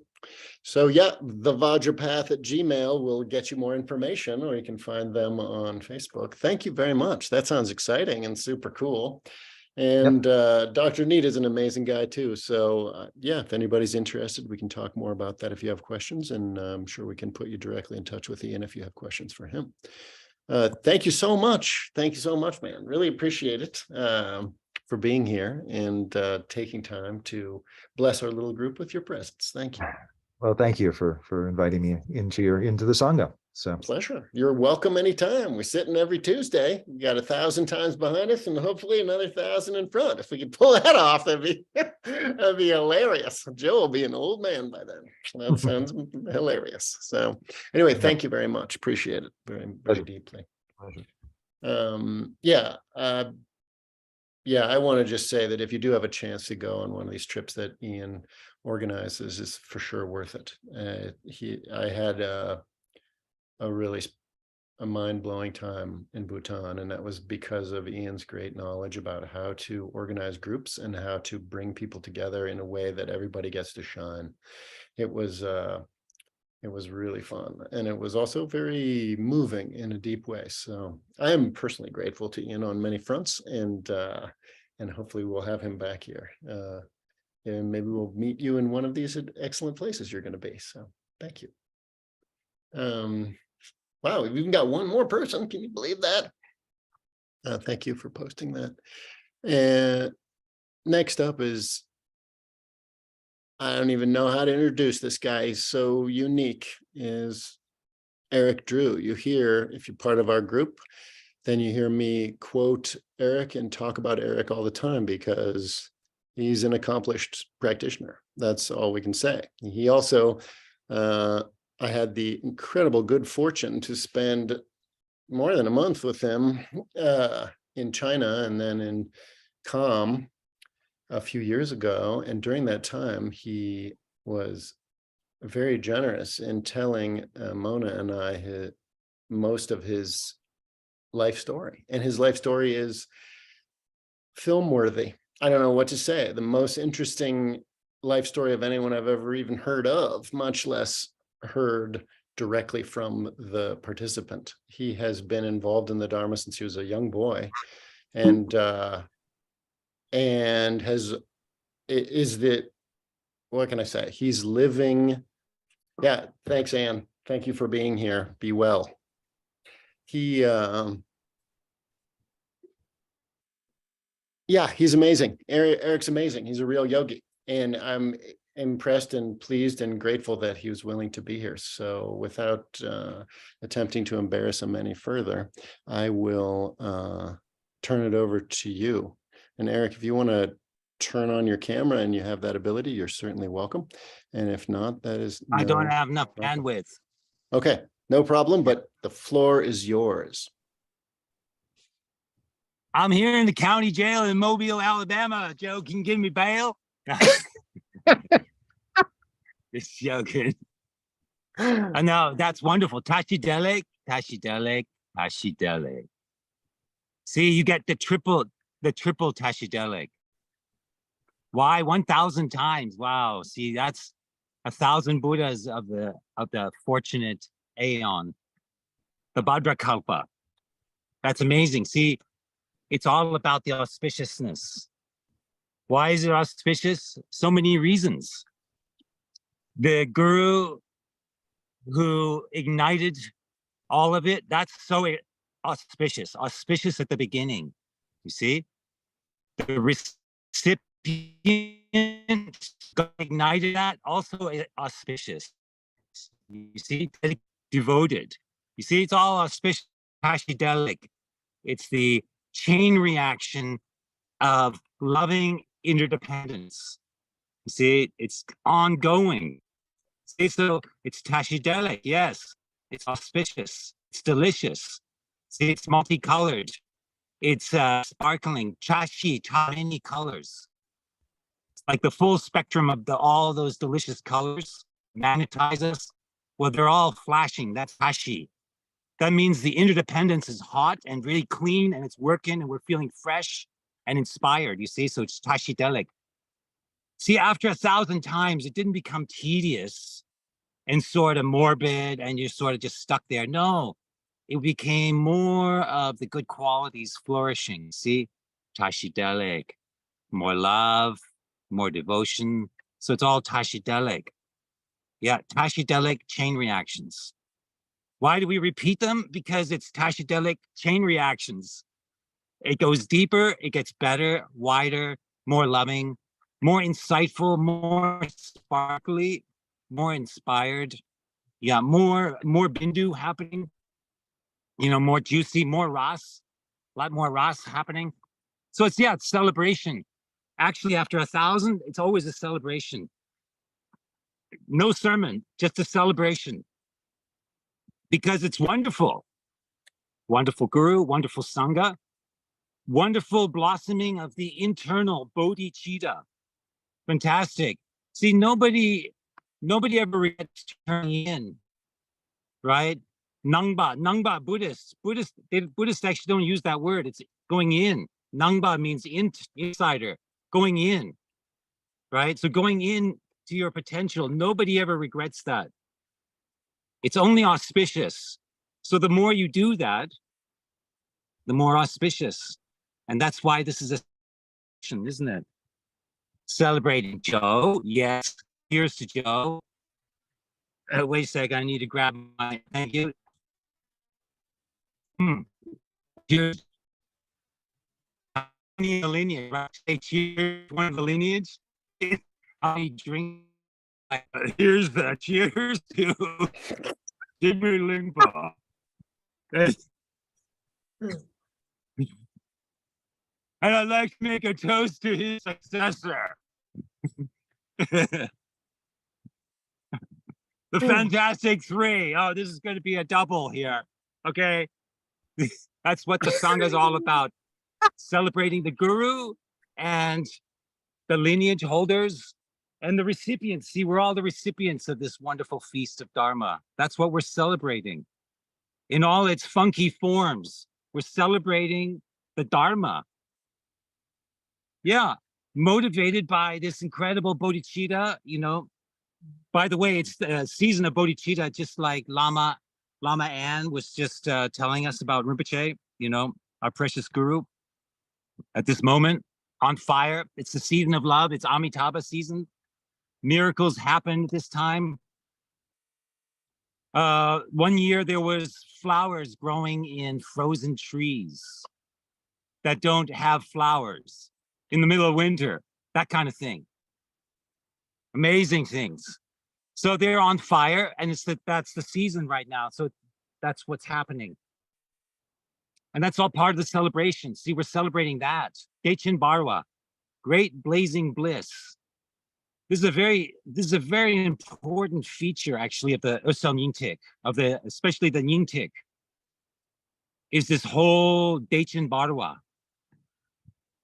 So yeah, the Vajrapath at Gmail will get you more information, or you can find them on Facebook. Thank you very much. That sounds exciting and super cool. And Dr. Neat is an amazing guy too. So yeah, if anybody's interested, we can talk more about that if you have questions, and I'm sure we can put you directly in touch with Ian if you have questions for him. Thank you so much. Thank you so much, man. Really appreciate it for being here and taking time to bless our little group with your presence. Thank you. Well, thank you for inviting me into the Sangha. So Pleasure. You're welcome anytime. We're sitting every Tuesday. We got 1,000 times behind us and hopefully another 1,000 in front. If we could pull that off, that'd be hilarious. Joe will be an old man by then. That sounds hilarious. So anyway, thank you very much. Appreciate it very, very deeply. Yeah. I want to just say that if you do have a chance to go on one of these trips that Ian organizes, is for sure worth it. I had a really mind-blowing time in Bhutan, and that was because of Ian's great knowledge about how to organize groups and how to bring people together in a way that everybody gets to shine. It was really fun, and it was also very moving in a deep way. So I am personally grateful to Ian on many fronts, and hopefully we'll have him back here. And maybe we'll meet you in one of these excellent places you're going to be. So thank you. Wow, we've even got one more person. Can you believe that? Thank you for posting that. And next up is, I don't even know how to introduce this guy. He's so unique, is Eric Drew. You hear, if you're part of our group, then you hear me quote Eric and talk about Eric all the time because he's an accomplished practitioner. That's all we can say. He also, I had the incredible good fortune to spend more than a month with him in China and then in Kham a few years ago. And during that time, he was very generous in telling Mona and I most of his life story. And his life story is film worthy. I don't know what to say. The most interesting life story of anyone I've ever even heard of, much less heard directly from the participant. He has been involved in the Dharma since he was a young boy, and what can I say? He's living. Yeah, thanks, Anne. Thank you for being here. Be well. He's amazing. Eric's amazing. He's a real yogi, and I'm impressed and pleased and grateful that he was willing to be here. So without attempting to embarrass him any further, I will turn it over to you. And Eric, if you want to turn on your camera and you have that ability, you're certainly welcome. And if not, that is I don't have enough bandwidth. Okay, no problem, but the floor is yours. I'm here in the county jail in Mobile, Alabama. Joe, can you give me bail? Just joking. I know, that's wonderful. Tashidelic, Tashidelic, Tashidelic. See, you get the triple Tashidelic. Why? 1,000 times. Wow. See, that's 1,000 Buddhas of the fortunate Aeon, the Bhadrakalpa. That's amazing. See, it's all about the auspiciousness. Why is it auspicious? So many reasons. The guru who ignited all of it, that's so auspicious at the beginning. You see, the recipient ignited that, also auspicious. You see, devoted. You see, it's all auspicious, Tashidelic. It's the chain reaction of loving interdependence. You see, it's ongoing. See, so it's Tashidelic, yes. It's auspicious. It's delicious. See, it's multicolored. It's sparkling, chashi, many colors. It's like the full spectrum of all those delicious colors magnetize us. Well, they're all flashing. That's chashi. That means the interdependence is hot and really clean, and it's working, and we're feeling fresh and inspired. You see, so it's tashidelic. See, after 1,000 times, it didn't become tedious and sort of morbid and you're sort of just stuck there. No, it became more of the good qualities flourishing. See, Tashidelic, more love, more devotion. So it's all Tashidelic. Yeah, Tashidelic chain reactions. Why do we repeat them? Because it's Tashidelic chain reactions. It goes deeper, it gets better, wider, more loving, more insightful, more sparkly, more inspired. Yeah, more bindu happening. You know, more juicy, more ras, a lot more ras happening. So it's celebration. Actually, after 1,000, it's always a celebration. No sermon, just a celebration. Because it's wonderful. Wonderful guru, wonderful sangha, wonderful blossoming of the internal bodhicitta. Fantastic. See, nobody ever regrets turning in, right? Nangba, Buddhists actually don't use that word. It's going in. Nangba means insider, going in, right? So going in to your potential, nobody ever regrets that. It's only auspicious. So the more you do that, the more auspicious. And that's why this is a celebration, isn't it? Celebrating Joe. Yes. Here's to Joe. Wait a sec. I need to grab my, thank you. Here's the lineage, right? Say cheers, one of the lineage. I drink. Here's the cheers to Jimmy Lingpa. And I'd like to make a toast to his successor. The Fantastic Three. Oh, this is going to be a double here. Okay. That's what the Sangha is all about. Celebrating the guru and the lineage holders and the recipients. See, we're all the recipients of this wonderful feast of Dharma. That's what we're celebrating in all its funky forms. We're celebrating the Dharma. Yeah, motivated by this incredible bodhicitta, you know. By the way, it's the season of bodhicitta, just like Lama Ann was just telling us about Rinpoche, you know, our precious guru. At this moment, on fire. It's the season of love. It's Amitabha season. Miracles happen at this time. 1 year there was flowers growing in frozen trees that don't have flowers in the middle of winter, that kind of thing. Amazing things. So they're on fire, and that's the season right now. So that's what's happening. And that's all part of the celebration. See, we're celebrating that. Dechin Barwa, great blazing bliss. This is a very important feature, actually, of the Usam Yingtik, especially the Yingtik, is this whole Dechin Barwa,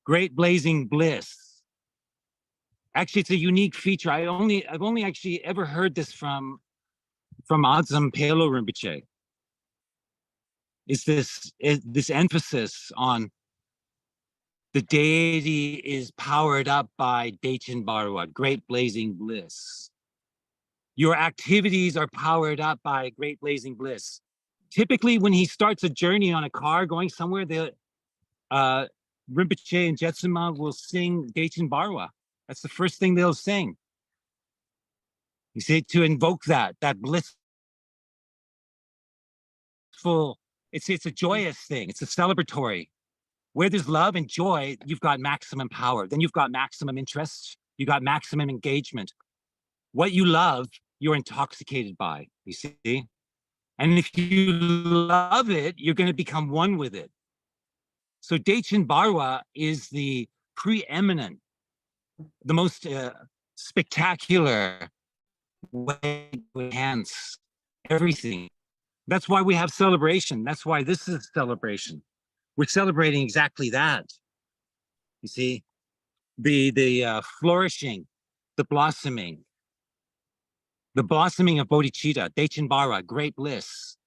great blazing bliss. Actually, it's a unique feature. I've only actually ever heard this from Adzam Pelo Rinpoche. Is this emphasis on the deity is powered up by Dechin Barwa, great blazing bliss. Your activities are powered up by great blazing bliss. Typically, when he starts a journey on a car going somewhere, the Rinpoche and Jetsuma will sing Dechin Barwa. That's the first thing they'll sing. You see, to invoke that blissful. It's a joyous thing. It's a celebratory. Where there's love and joy, you've got maximum power. Then you've got maximum interest. You got maximum engagement. What you love, you're intoxicated by, you see? And if you love it, you're going to become one with it. So Dechin Barwa is the preeminent, the most spectacular way to enhance everything. That's why we have celebration. That's why this is a celebration. We're celebrating exactly that. You see, the flourishing, the blossoming of bodhicitta, Dechin Barwa, great bliss.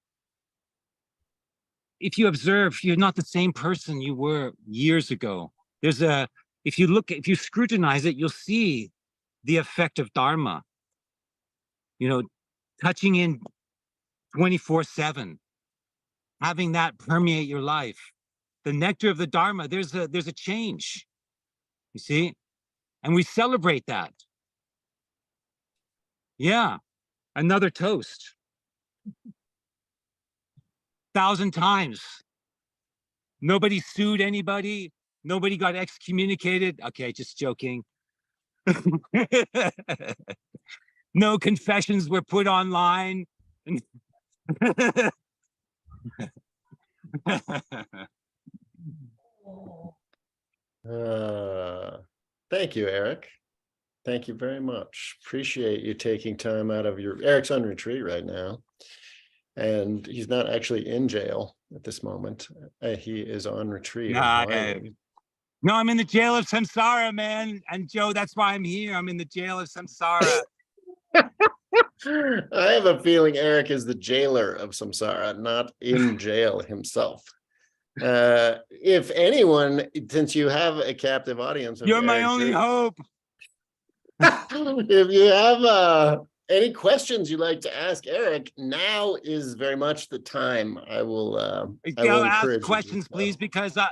If you observe, you're not the same person you were years ago. If you scrutinize it, you'll see the effect of Dharma, you know, touching in 24/7, having that permeate your life. The nectar of the Dharma, there's a change, you see? And we celebrate that. Yeah, another toast. 1,000 times. Nobody sued anybody. Nobody got excommunicated. Okay, just joking. No confessions were put online. Thank you, Eric. Thank you very much. Appreciate you taking time out of your, Eric's on retreat right now. And he's not actually in jail at this moment. He is on retreat in Hawaii. No, I'm in the jail of samsara, man. And Joe, that's why I'm here. I'm in the jail of samsara. I have a feeling Eric is the jailer of samsara, not in jail himself. If anyone, since you have a captive audience, You're my only hope. If you have any questions you'd like to ask Eric, now is very much the time. I will Ask encourage questions, please, because I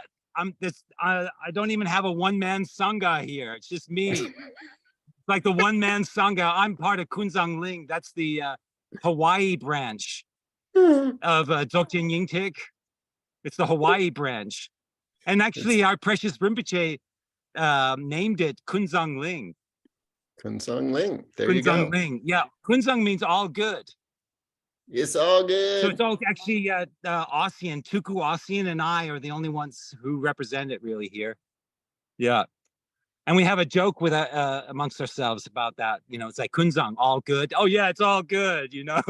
don't even have a one-man sangha here. It's just me. It's like the one-man sangha. I'm part of Kunzang Ling. That's the Hawaii branch of Dzogchen Yingtik. It's the Hawaii branch. And actually, our precious Rinpoche named it Kunzang Ling. Kunzang Ling. There you go. Kunzang Ling. Yeah, Kunzang means all good. It's all good. So it's all actually Ossian, Tuku Ossian and I are the only ones who represent it really here. Yeah. And we have a joke with amongst ourselves about that. You know, it's like Kunzang, all good. Oh yeah, it's all good, you know.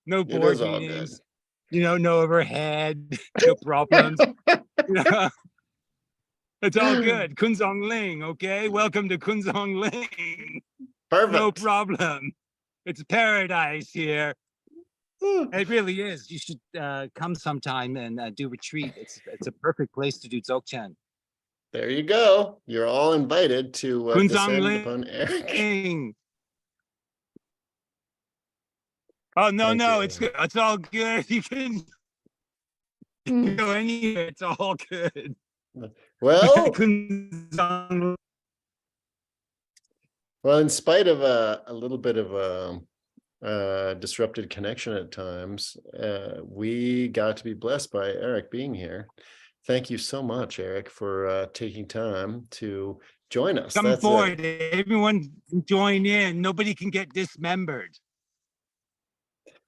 No board meetings, you know, no overhead, no problems. You know? It's all good. Kunzang Ling, okay? Welcome to Kunzang Ling. Perfect. No problem. It's paradise here. It really is. You should come sometime and do retreat. It's a perfect place to do Dzogchen. There you go. You're all invited to descend Ling. upon Eric. Oh no, Thank no, you. it's all good. You can go anywhere. It's all good. Well, well, in spite of a little bit of a disrupted connection at times, we got to be blessed by Eric being here. Thank you so much, Eric, for taking time to join us. Come forward. Everyone join in. Nobody can get dismembered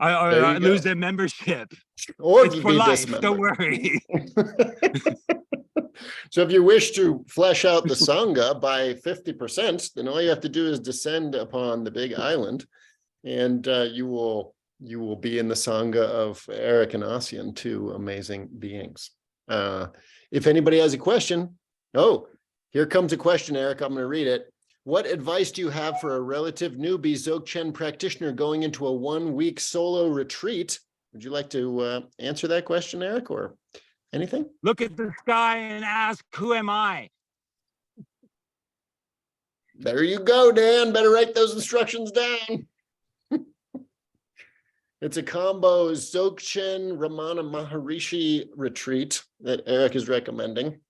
or lose their membership. Or it's for life. Don't worry. So if you wish to flesh out the Sangha by 50%, then all you have to do is descend upon the big island, and you will be in the Sangha of Eric and Ossian, two amazing beings. If anybody has a question, here comes a question, Eric. I'm going to read it. What advice do you have for a relative newbie Dzogchen practitioner going into a 1-week solo retreat? Would you like to answer that question, Eric, or anything? Look at the sky and ask, who am I? There you go, Dan. Better write those instructions down. It's a combo Dzogchen Ramana Maharishi retreat that Eric is recommending.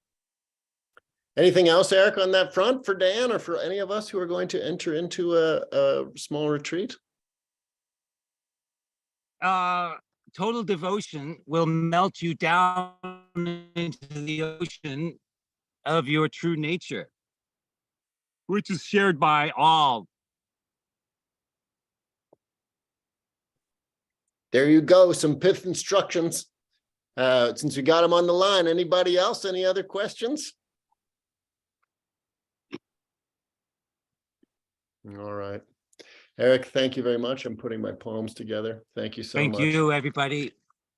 Anything else, Eric, on that front for Dan or for any of us who are going to enter into a small retreat? Total devotion will melt you down into the ocean of your true nature, which is shared by all. There you go, some pith instructions. Since we got them on the line, anybody else, any other questions? All right. Eric, thank you very much. I'm putting my poems together. Thank you so much. Thank you, everybody.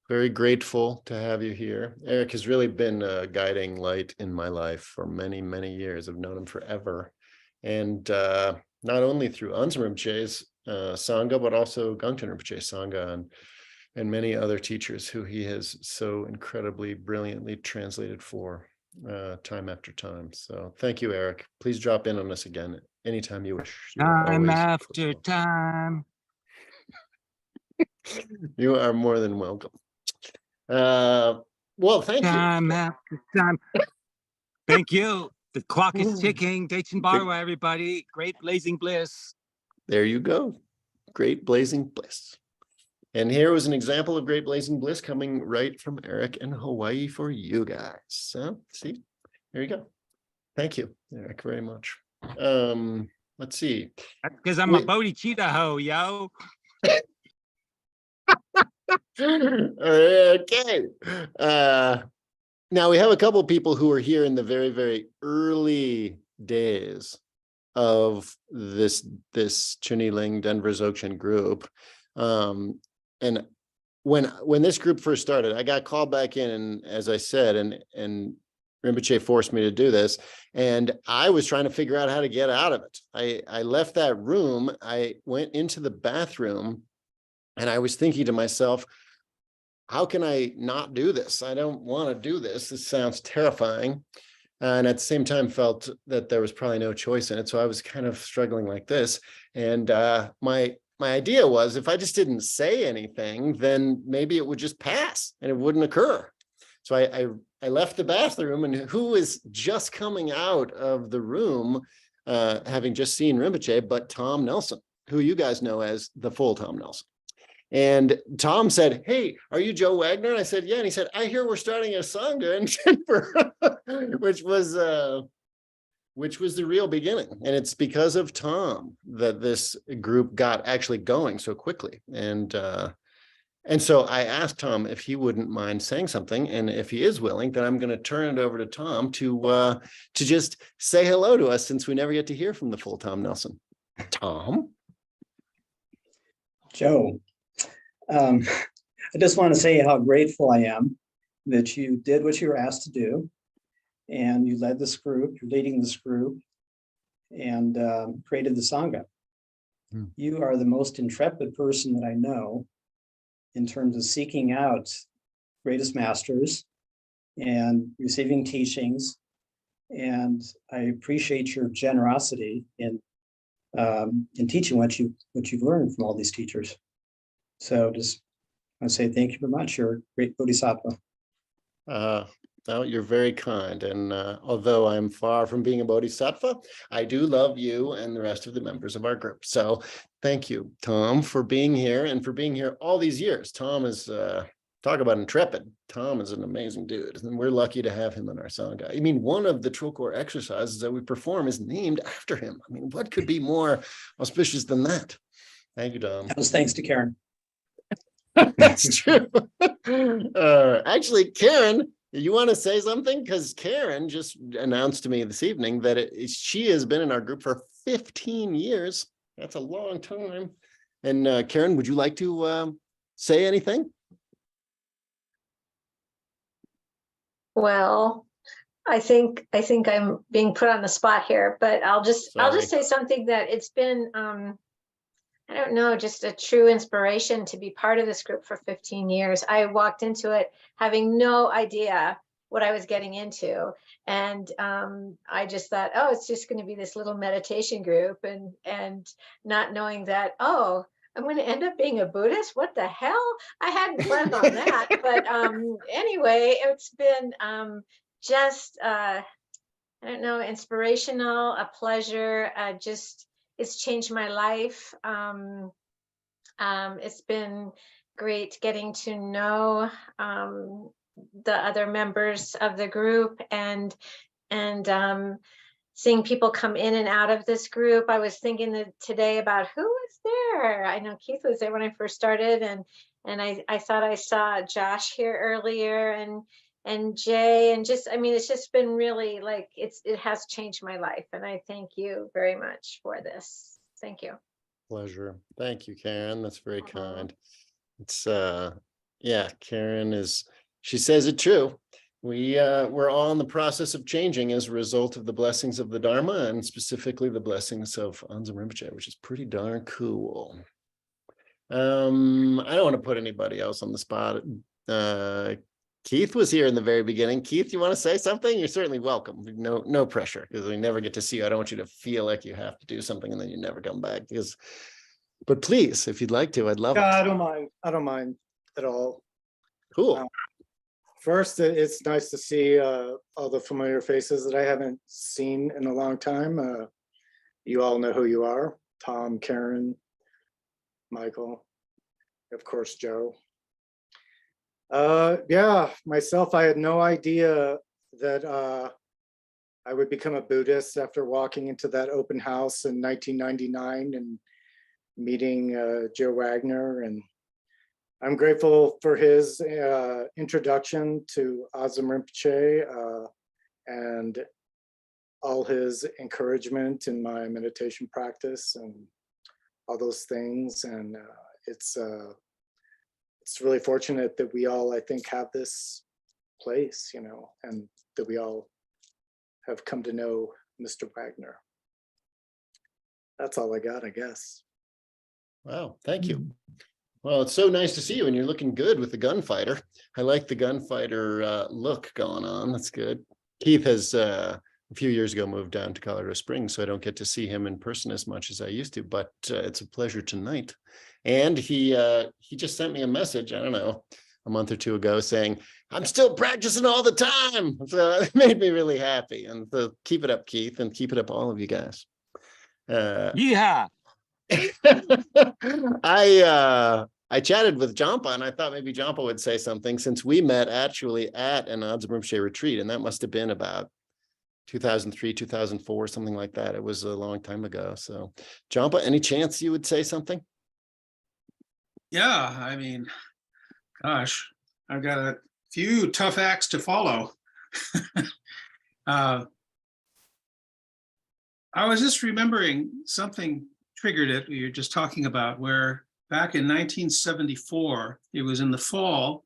Very grateful to have you here. Eric has really been a guiding light in my life for many, many years. I've known him forever. And not only through Anzum Rinpoche's Sangha, but also Gangchen Rinpoche's Sangha and many other teachers who he has so incredibly brilliantly translated for. time after time. So thank you, Eric. Please drop in on us again anytime you wish. You are Time always after welcome. time. You are more than welcome. Well, thank you. Time after time. Thank you. The clock is ticking. Dayton Barwa, everybody. Great blazing bliss. There you go. Great blazing bliss. And here was an example of great blazing bliss coming right from Eric in Hawaii for you guys. So see, there you go. Thank you, Eric, very much. Let's see. That's because I'm a bodhicitta ho, yo. Okay. Now we have a couple people who are here in the very, very early days of this Chuniling Denver Dzogchen group. And when this group first started, I got called back in, and as I said, and Rinpoche forced me to do this, and I was trying to figure out how to get out of it. I left that room, I went into the bathroom, and I was thinking to myself, how can I not do this? I don't want to do this. This sounds terrifying. And at the same time felt that there was probably no choice in it. So I was kind of struggling like this. And my idea was, if I just didn't say anything, then maybe it would just pass and it wouldn't occur. So I left the bathroom, and who was just coming out of the room, having just seen Rinpoche, but Tom Nelson, who you guys know as the full Tom Nelson. And Tom said, "Hey, are you Joe Wagner?" And I said, "Yeah." And he said, "I hear we're starting a Sangha in Denver," which was the real beginning. And it's because of Tom that this group got actually going so quickly. And so I asked Tom if he wouldn't mind saying something. And if he is willing, then I'm going to turn it over to Tom to just say hello to us, since we never get to hear from the full Tom Nelson. Tom? Joe. I just want to say how grateful I am that you did what you were asked to do, and you led this group, you're leading this group, and created the Sangha. You are the most intrepid person that I know in terms of seeking out greatest masters and receiving teachings. And I appreciate your generosity in teaching what you've learned from all these teachers. So just want to say thank you very much. You're a great bodhisattva. No, you're very kind. And although I'm far from being a bodhisattva, I do love you and the rest of the members of our group. So thank you, Tom, for being here, and for being here all these years. Tom is, talk about intrepid. Tom is an amazing dude, and we're lucky to have him in our Sangha. I mean, one of the Trilcore exercises that we perform is named after him. I mean, what could be more auspicious than that? Thank you, Tom. That was thanks to Karen. That's true. Actually, Karen, you want to say something? Because Karen just announced to me this evening that she has been in our group for 15 years. That's a long time. And Karen, would you like to say anything? Well, I think I'm being put on the spot here, but I'll just say something that it's been I don't know, just a true inspiration to be part of this group for 15 years. I walked into it having no idea what I was getting into. And I just thought, oh, it's just going to be this little meditation group, and not knowing that, oh, I'm going to end up being a Buddhist. What the hell? I hadn't planned on that. But anyway, it's been just, I don't know, inspirational, a pleasure, it's changed my life. It's been great getting to know the other members of the group, and seeing people come in and out of this group. I was thinking today about who was there. I know Keith was there when I first started, and I thought I saw Josh here earlier, and Jay, and just, I mean, it's just been really like, it has changed my life. And I thank you very much for this. Thank you. Pleasure. Thank you, Karen. That's very kind. It's, yeah, Karen she says it true. We're all in the process of changing as a result of the blessings of the Dharma, and specifically the blessings of Anza Rinpoche, which is pretty darn cool. I don't want to put anybody else on the spot. Keith was here in the very beginning. Keith, you want to say something? You're certainly welcome. No pressure, because we never get to see you. I don't want you to feel like you have to do something and then you never come back. But please, if you'd like to, I'd love it. I don't mind. I don't mind at all. Cool. First, it's nice to see all the familiar faces that I haven't seen in a long time. You all know who you are. Tom, Karen, Michael, of course, Joe. Yeah, myself, I had no idea that I would become a Buddhist after walking into that open house in 1999 and meeting Joe Wagner. And I'm grateful for his introduction to Azam Rinpoche and all his encouragement in my meditation practice and all those things. And it's really fortunate that we all, I think, have this place, you know, and that we all have come to know Mr. Wagner. That's all I got, I guess. Wow, thank you. Well, it's so nice to see you, and you're looking good with the gunfighter. I like the gunfighter look going on. That's good. Keith has a few years ago moved down to Colorado Springs, so I don't get to see him in person as much as I used to, but it's a pleasure tonight. And he just sent me a message, I don't know, a month or two ago saying, I'm still practicing all the time. So it made me really happy. And so keep it up, Keith, and keep it up, all of you guys. Yeah. I chatted with Jampa, and I thought maybe Jampa would say something, since we met actually at an Adzam Rinpoche retreat, and that must have been about 2003, 2004, something like that. It was a long time ago. So Jampa, any chance you would say something? Yeah, I mean, gosh, I've got a few tough acts to follow. I was just remembering something triggered it. We were just talking about where back in 1974, it was in the fall,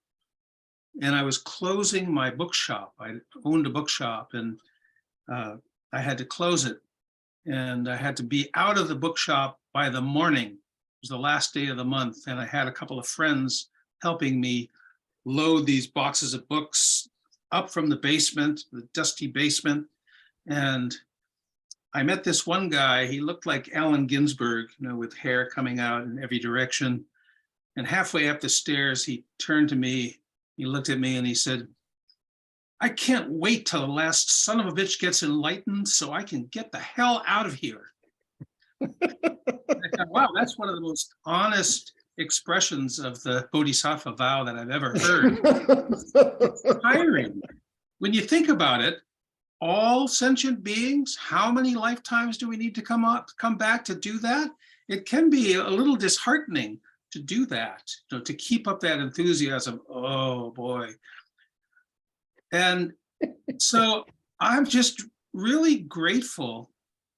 and I was closing my bookshop. I owned a bookshop, and I had to close it, and I had to be out of the bookshop by the morning. It was the last day of the month, and I had a couple of friends helping me load these boxes of books up from the basement, the dusty basement. And I met this one guy. He looked like Allen Ginsberg, you know, with hair coming out in every direction. And halfway up the stairs, he turned to me, he looked at me, and he said, I can't wait till the last son of a bitch gets enlightened so I can get the hell out of here. I thought, wow, that's one of the most honest expressions of the Bodhisattva vow that I've ever heard. It's tiring. When you think about it, all sentient beings, how many lifetimes do we need to come back to do that? It can be a little disheartening to do that, you know, to keep up that enthusiasm. Oh boy. And so I'm just really grateful.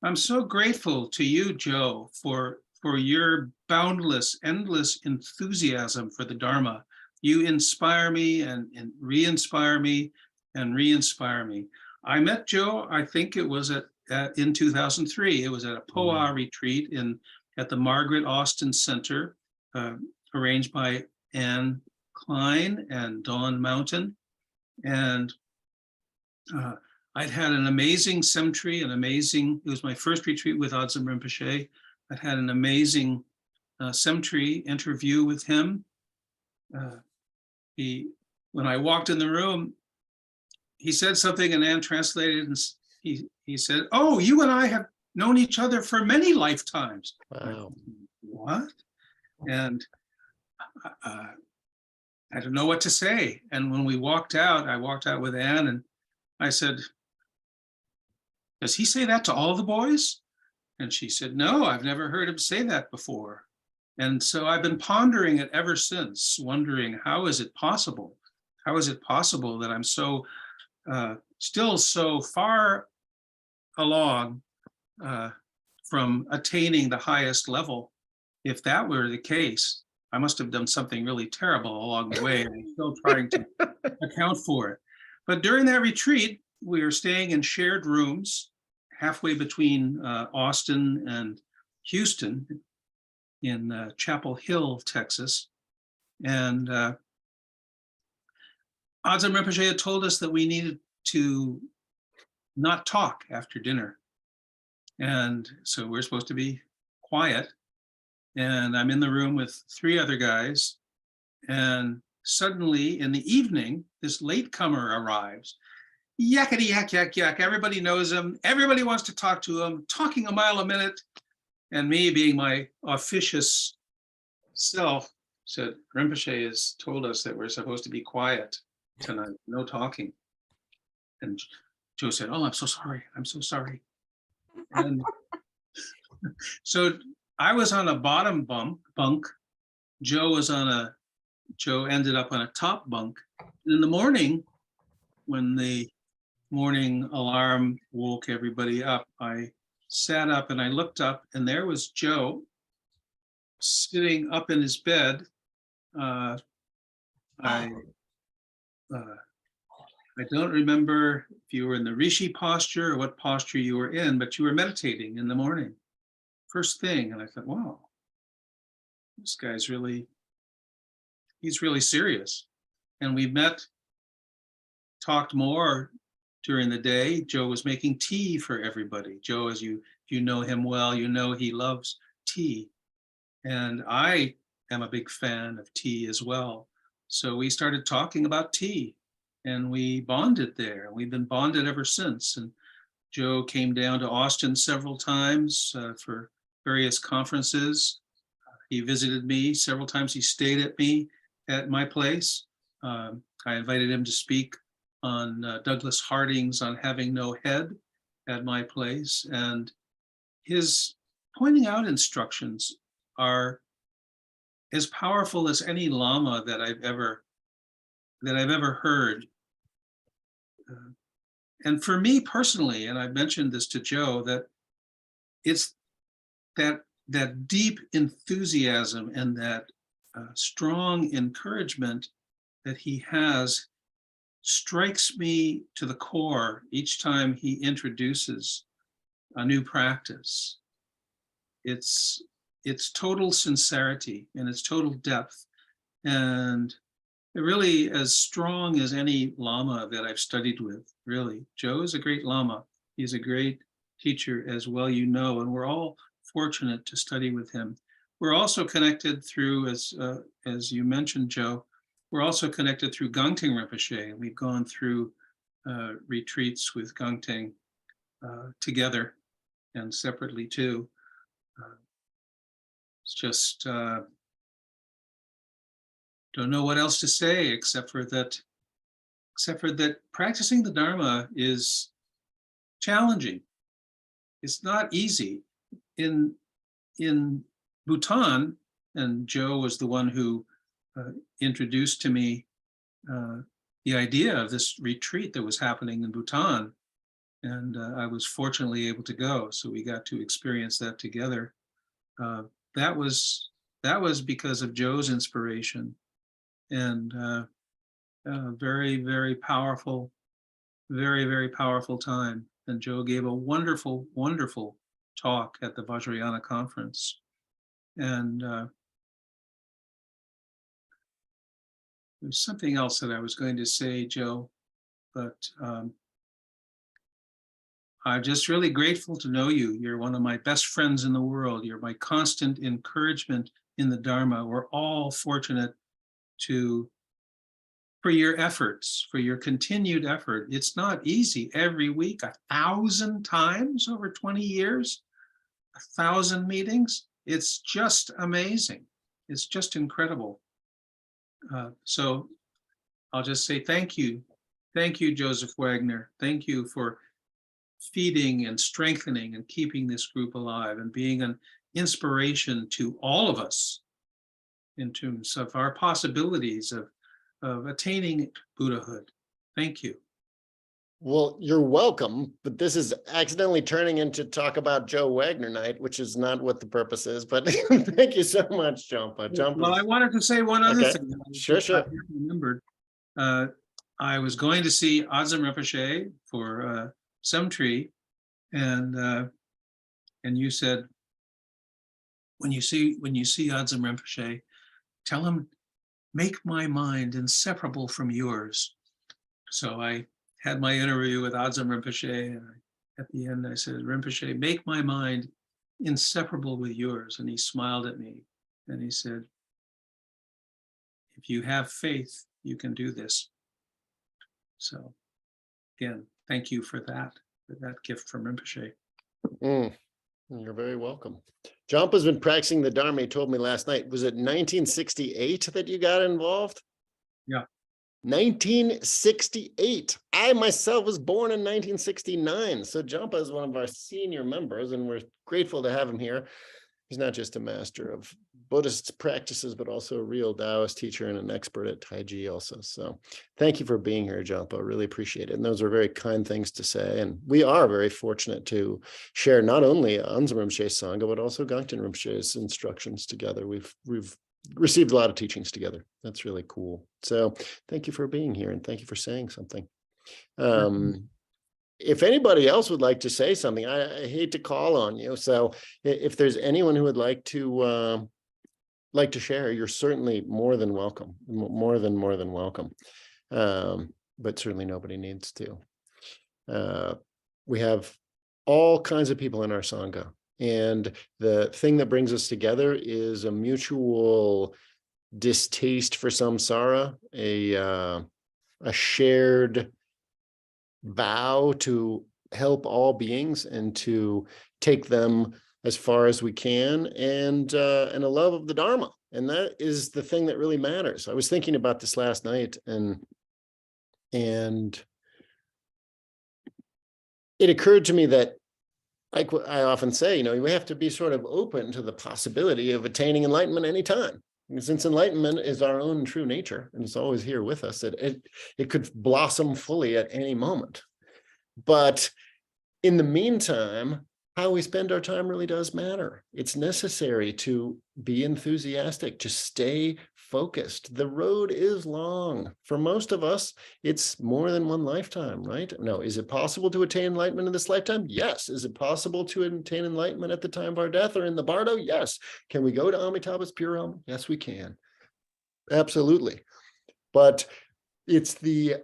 I'm so grateful to you, Joe, for your boundless, endless enthusiasm for the Dharma. You inspire me and re-inspire me and re-inspire me. I met Joe, I think it was in 2003. It was at a POA retreat at the Margaret Austin Center, arranged by Anne Klein and Dawn Mountain. And I'd had an amazing cemetery, it was my first retreat with Adzam Rinpoche. I'd had an amazing cemetery interview with him. When I walked in the room, he said something and Anne translated, and he said, oh, you and I have known each other for many lifetimes. Wow. What? And I didn't know what to say. And when we walked out, I walked out with Anne and I said, does he say that to all the boys? And she said, no, I've never heard him say that before. And so I've been pondering it ever since, wondering, how is it possible? How is it possible that I'm still so far along from attaining the highest level? If that were the case, I must have done something really terrible along the way, and I'm still trying to account for it. But during that retreat, we were staying in shared rooms halfway between Austin and Houston in Chapel Hill, Texas. And Adzam Rinpoche had told us that we needed to not talk after dinner. And so we're supposed to be quiet. And I'm in the room with 3 other guys. And suddenly in the evening, this latecomer arrives. Yakety yak, yak, yak. Everybody knows him. Everybody wants to talk to him, talking a mile a minute. And me, being my officious self, said, Rinpoche has told us that we're supposed to be quiet tonight, no talking. And Joe said, oh, I'm so sorry. I'm so sorry. And so I was on a bottom bunk. Joe ended up on a top bunk. In the morning, when the morning alarm woke everybody up, I sat up and I looked up, and there was Joe sitting up in his bed. I don't remember if you were in the Rishi posture or what posture you were in, but you were meditating in the morning, first thing. And I thought, wow, this guy's he's really serious. And we met, talked more during the day. Joe was making tea for everybody. Joe, as you know him well, you know he loves tea. And I am a big fan of tea as well. So we started talking about tea. And we bonded there. We've been bonded ever since. And Joe came down to Austin several times for various conferences. He visited me several times. He stayed at my place. I invited him to speak on Douglas Harding's On Having No Head at my place. And his pointing out instructions are as powerful as any Lama that I've ever heard. And for me personally, and I mentioned this to Joe, that it's that deep enthusiasm and that strong encouragement that he has strikes me to the core each time he introduces a new practice. It's total sincerity and it's total depth, and really as strong as any Lama that I've studied with, really. Joe is a great Lama. He's a great teacher as well, you know, and we're all fortunate to study with him. We're also connected through, as you mentioned, Joe, we're also connected through Gangteng Rinpoche. We've gone through retreats with Gangteng together and separately too. It's just, don't know what else to say except for that practicing the Dharma is challenging. It's not easy. In Bhutan, and Joe was the one who introduced to me the idea of this retreat that was happening in Bhutan. And I was fortunately able to go. So we got to experience that together. That was because of Joe's inspiration. And very, very powerful, very, very powerful time. And Joe gave a wonderful, wonderful talk at the Vajrayana conference. And there's something else that I was going to say, Joe, but I'm just really grateful to know you. You're one of my best friends in the world. You're my constant encouragement in the Dharma. We're all fortunate for your efforts, for your continued effort. It's not easy every week, 1,000 times over 20 years, 1,000 meetings. It's just amazing. It's just incredible. So I'll just say thank you. Thank you, Joseph Wagner. Thank you for feeding and strengthening and keeping this group alive and being an inspiration to all of us in terms of our possibilities of attaining Buddhahood. Thank you. Well, you're welcome, but this is accidentally turning into talk about Joe Wagner night, which is not what the purpose is, but thank you so much, Jompa. Well, I wanted to say one other thing. Sure. I remembered. I was going to see Adzam Rinpoche for Sumtree, and you said, when you see Adzam Rinpoche, tell him, make my mind inseparable from yours. So I had my interview with Adzam Rinpoche, and at the end I said, Rinpoche, make my mind inseparable with yours. And he smiled at me and he said, if you have faith, you can do this. So again, thank you for that gift from Rinpoche. You're very welcome. Jampa's been practicing the Dharma. He told me last night. Was it 1968 that you got involved? Yeah. 1968. I myself was born in 1969. So Jampa is one of our senior members, and we're grateful to have him here. He's not just a master of Buddhist practices, but also a real Taoist teacher and an expert at Tai Chi also. So thank you for being here, Jampa. Really appreciate it. And those are very kind things to say. And we are very fortunate to share not only Anzum Rinpoche's Sangha, but also Gangten Rinpoche's instructions together. We've received a lot of teachings together. That's really cool. So thank you for being here, and thank you for saying something. If anybody else would like to say something, I hate to call on you. So if there's anyone who would like to share, you're certainly more than welcome, more than welcome. But certainly nobody needs to. We have all kinds of people in our Sangha. And the thing that brings us together is a mutual distaste for samsara, a shared vow to help all beings and to take them as far as we can, and a love of the Dharma. And that is the thing that really matters. I was thinking about this last night, and it occurred to me that, like I often say, we have to be sort of open to the possibility of attaining enlightenment anytime. Since enlightenment is our own true nature and it's always here with us, it could blossom fully at any moment. But in the meantime, how we spend our time really does matter. It's necessary to be enthusiastic, to stay focused. The road is long. For most of us, it's more than one lifetime, right? No, is it possible to attain enlightenment in this lifetime? Yes. Is it possible to attain enlightenment at the time of our death or in the bardo? Yes. Can we go to Amitabha's pure realm? Yes, we can. Absolutely. But it's the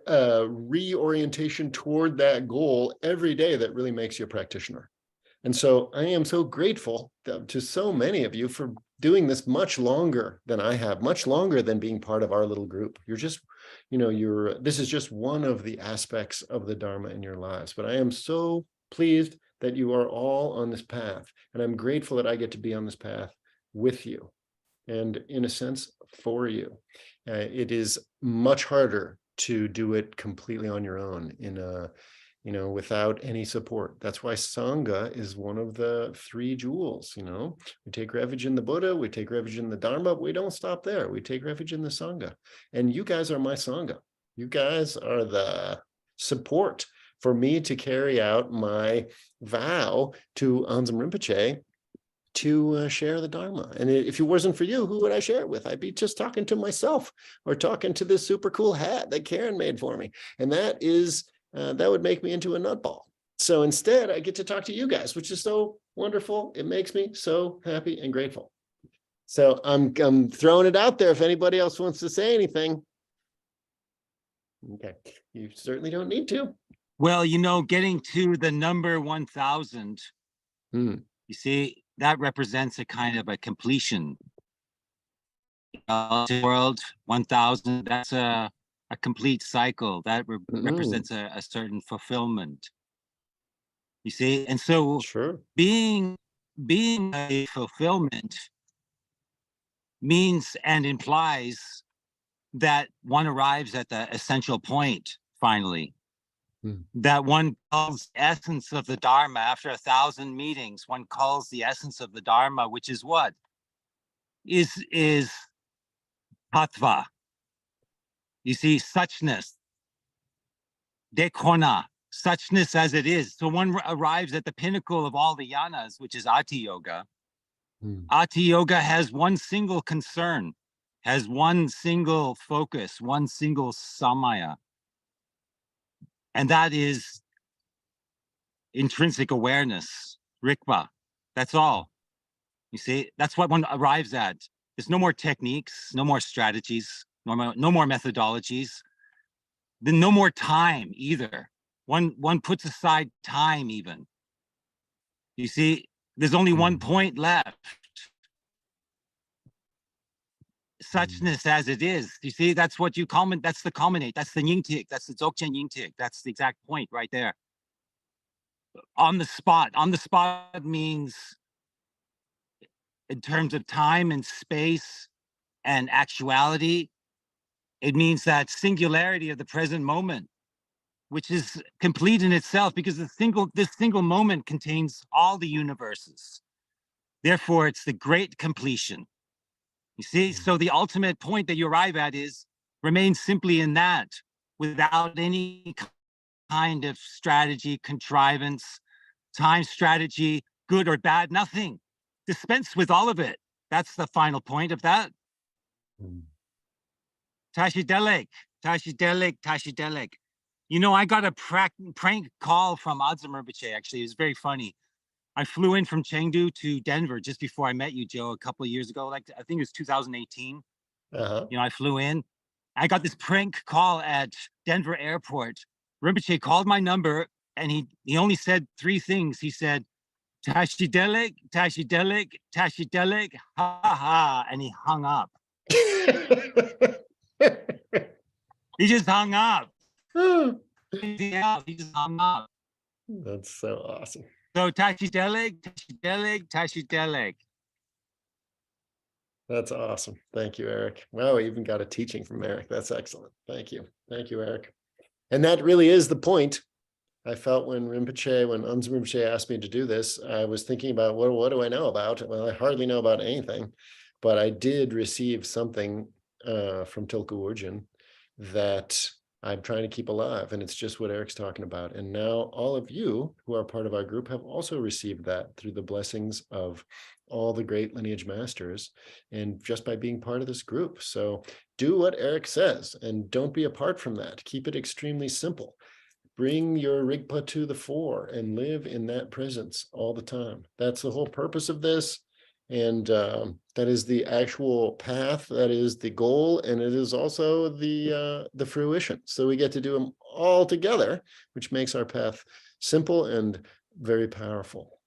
reorientation toward that goal every day that really makes you a practitioner. And so I am so grateful to so many of you for doing this much longer than I have, much longer than being part of our little group. You're just, this is just one of the aspects of the Dharma in your lives. But I am so pleased that you are all on this path. And I'm grateful that I get to be on this path with you and, in a sense, for you. It is much harder to do it completely on your own without any support. That's why Sangha is one of the three jewels. We take refuge in the Buddha, we take refuge in the Dharma, but we don't stop there. We take refuge in the Sangha. And you guys are my Sangha. You guys are the support for me to carry out my vow to Anzum Rinpoche to share the Dharma. And if it wasn't for you, who would I share it with? I'd be just talking to myself or talking to this super cool hat that Karen made for me. And that would make me into a nutball. So instead, I get to talk to you guys, which is so wonderful. It makes me so happy and grateful. So I'm throwing it out there if anybody else wants to say anything. Okay, you certainly don't need to. Well, getting to the number 1,000, you see, that represents a kind of a completion. World 1,000, that's a complete cycle. That represents a certain fulfillment. You see, and so sure, being a fulfillment means and implies that one arrives at the essential point finally. That one calls the essence of the Dharma after 1,000 meetings. One calls the essence of the Dharma, which is what is tattva. You see, suchness, dekona, suchness as it is. So one arrives at the pinnacle of all the yanas, which is Ati Yoga. Ati Yoga has one single concern, has one single focus, one single samaya. And that is intrinsic awareness, rikpa. That's all. You see, that's what one arrives at. There's no more techniques, no more strategies, no more methodologies. Then no more time either. One puts aside time even. You see, there's only one point left. Suchness as it is. You see, that's what you comment. That's the culminate. That's the yingtik. That's the Dzogchen yingtik. That's the exact point right there. On the spot. On the spot means in terms of time and space and actuality, it means that singularity of the present moment, which is complete in itself because this single moment contains all the universes. Therefore, it's the great completion. You see, so the ultimate point that you arrive at is remain simply in that without any kind of strategy, contrivance, time strategy, good or bad, nothing. Dispense with all of it. That's the final point of that. Tashidelek, Tashidelek, Tashidelek. You know, I got a prank call from Adzim Rinpoche, actually. It was very funny. I flew in from Chengdu to Denver just before I met you, Joe, a couple of years ago. Like, I think it was 2018. You know, I flew in. I got this prank call at Denver airport. Rinpoche called my number and he only said three things. He said, Tashidelek, Tashidelek, Tashidelek, ha ha, and he hung up. He just hung up. He just hung up. That's so awesome. So Tashidelek, Tashidelek, Tashidelek. That's awesome. Thank you, Eric. Wow, we even got a teaching from Eric. That's excellent. Thank you. Thank you, Eric. And that really is the point. I felt when Adzim Rinpoche asked me to do this, I was thinking about, well, what do I know about? Well, I hardly know about anything, but I did receive something from Tulku Urgyen that I'm trying to keep alive. And it's just what Eric's talking about. And now all of you who are part of our group have also received that through the blessings of all the great lineage masters and just by being part of this group. So do what Eric says and don't be apart from that. Keep it extremely simple. Bring your Rigpa to the fore and live in that presence all the time. That's the whole purpose of this. And that is the actual path. That is the goal. And it is also the fruition. So we get to do them all together, which makes our path simple and very powerful.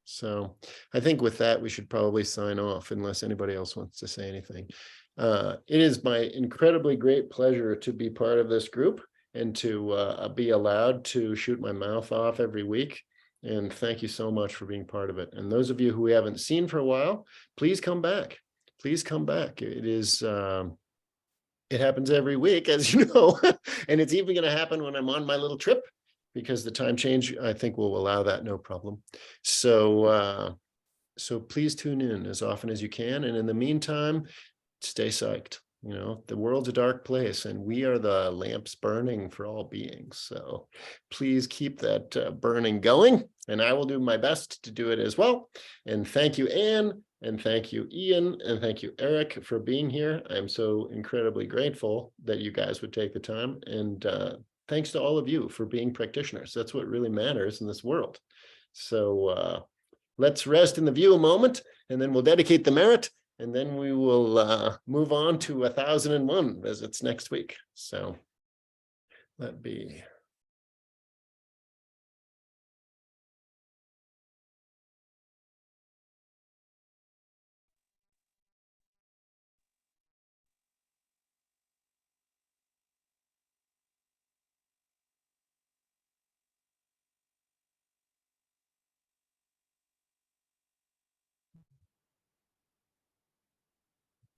So I think with that, we should probably sign off unless anybody else wants to say anything. It is my incredibly great pleasure to be part of this group and to be allowed to shoot my mouth off every week. And thank you so much for being part of it. And those of you who we haven't seen for a while, please come back. Please come back. It is, it happens every week, as you know, and it's even going to happen when I'm on my little trip because the time change, I think, will allow that no problem. So, so please tune in as often as you can. And in the meantime, stay psyched. You know, the world's a dark place and we are the lamps burning for all beings. So please keep that burning going and I will do my best to do it as well. And thank you, Anne, and thank you, Ian, and thank you, Eric, for being here. I'm so incredibly grateful that you guys would take the time. And thanks to all of you for being practitioners. That's what really matters in this world. So let's rest in the view a moment and then we'll dedicate the merit. And then we will move on to 1001 visits next week. So let be.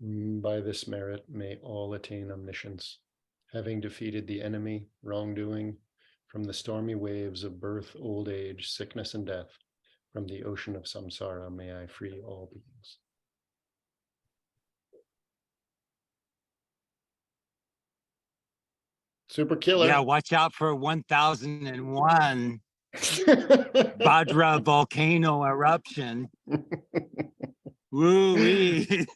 By this merit, may all attain omniscience, having defeated the enemy, wrongdoing, from the stormy waves of birth, old age, sickness, and death, from the ocean of samsara, may I free all beings. Super killer. Yeah, watch out for 1001 Vajra volcano eruption. Woo-wee.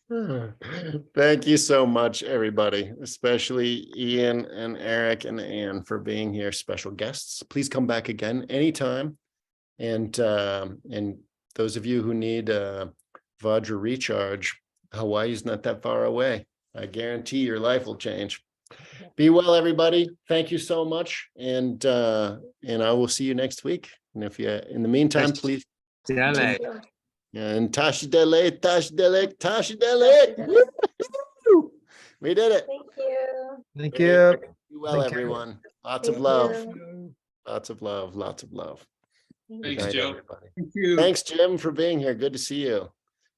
Thank you so much, everybody, especially Ian and Eric and Anne for being here, special guests. Please come back again anytime. And those of you who need Vajra recharge, Hawaii's not that far away. I guarantee your life will change. Be well, everybody. Thank you so much. And I will see you next week. And if you, in the meantime, Thanks. please. Yeah, Thank like, you. And Tashi Dele, Tashi Dele, Tashi Dele. Woo! We did it. Thank you. Thank Great. you. Be well, Take care. everyone. Lots of Thank love. you. Lots of love. Lots of love. Good Thanks, night, Joe. everybody. Thank you. Thanks, Jim, for being here. Good to see you.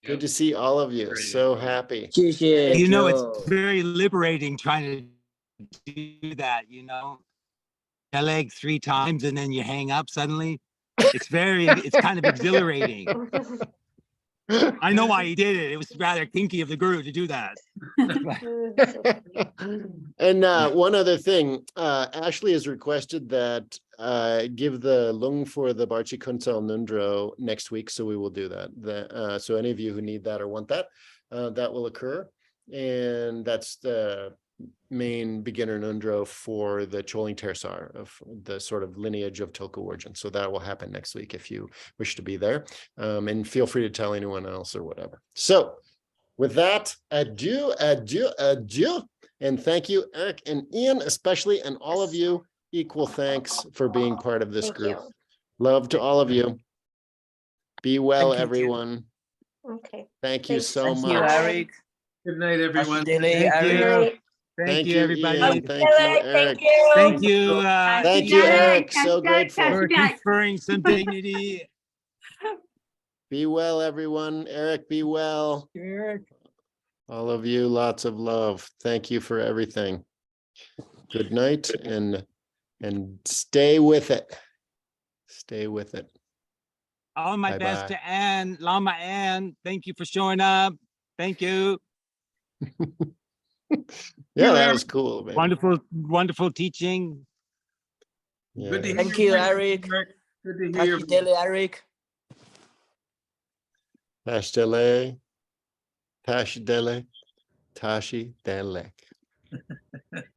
Good Yep. to see all of you. Great. So happy. 谢谢 you know, it's Joe very liberating trying to do that, you know. Leg 3 times and then you hang up suddenly. It's kind of exhilarating. I know why he did it. It was rather kinky of the guru to do that. And one other thing, Ashley has requested that give the lung for the Barchi Kunsal Nundro next week, so we will do that. So any of you who need that or want that, that will occur. And that's the main beginner Nundro for the Choling Tersar of the sort of lineage of Tulku origin. So that will happen next week if you wish to be there. And feel free to tell anyone else or whatever. So with that, adieu, adieu, adieu. And thank you, Eric and Ian, especially, and all of you. Equal thanks for being part of this Thank group. you. Love to all of you. Be well, Thank you. everyone. Okay. Thank you Thanks. so Thank you much. Eric Good night, everyone. Dele Thank Eric you. Good night. Thank you, everybody. Ian. Thank you, Eric. Thank you. Thank you, Eric. So grateful. For conferring some dignity. Be well, everyone. Eric, be well. Eric. All of you, lots of love. Thank you for everything. Good night and stay with it. Stay with it. All my best Bye-bye. to Anne, Lama Anne. Thank you for showing up. Thank you. Yeah, that was cool. Man. Wonderful, wonderful teaching. Yeah. Good to hear Thank your you voice, Eric Good to hear your Tashi Dele Eric Tashdele, Tashi Delek.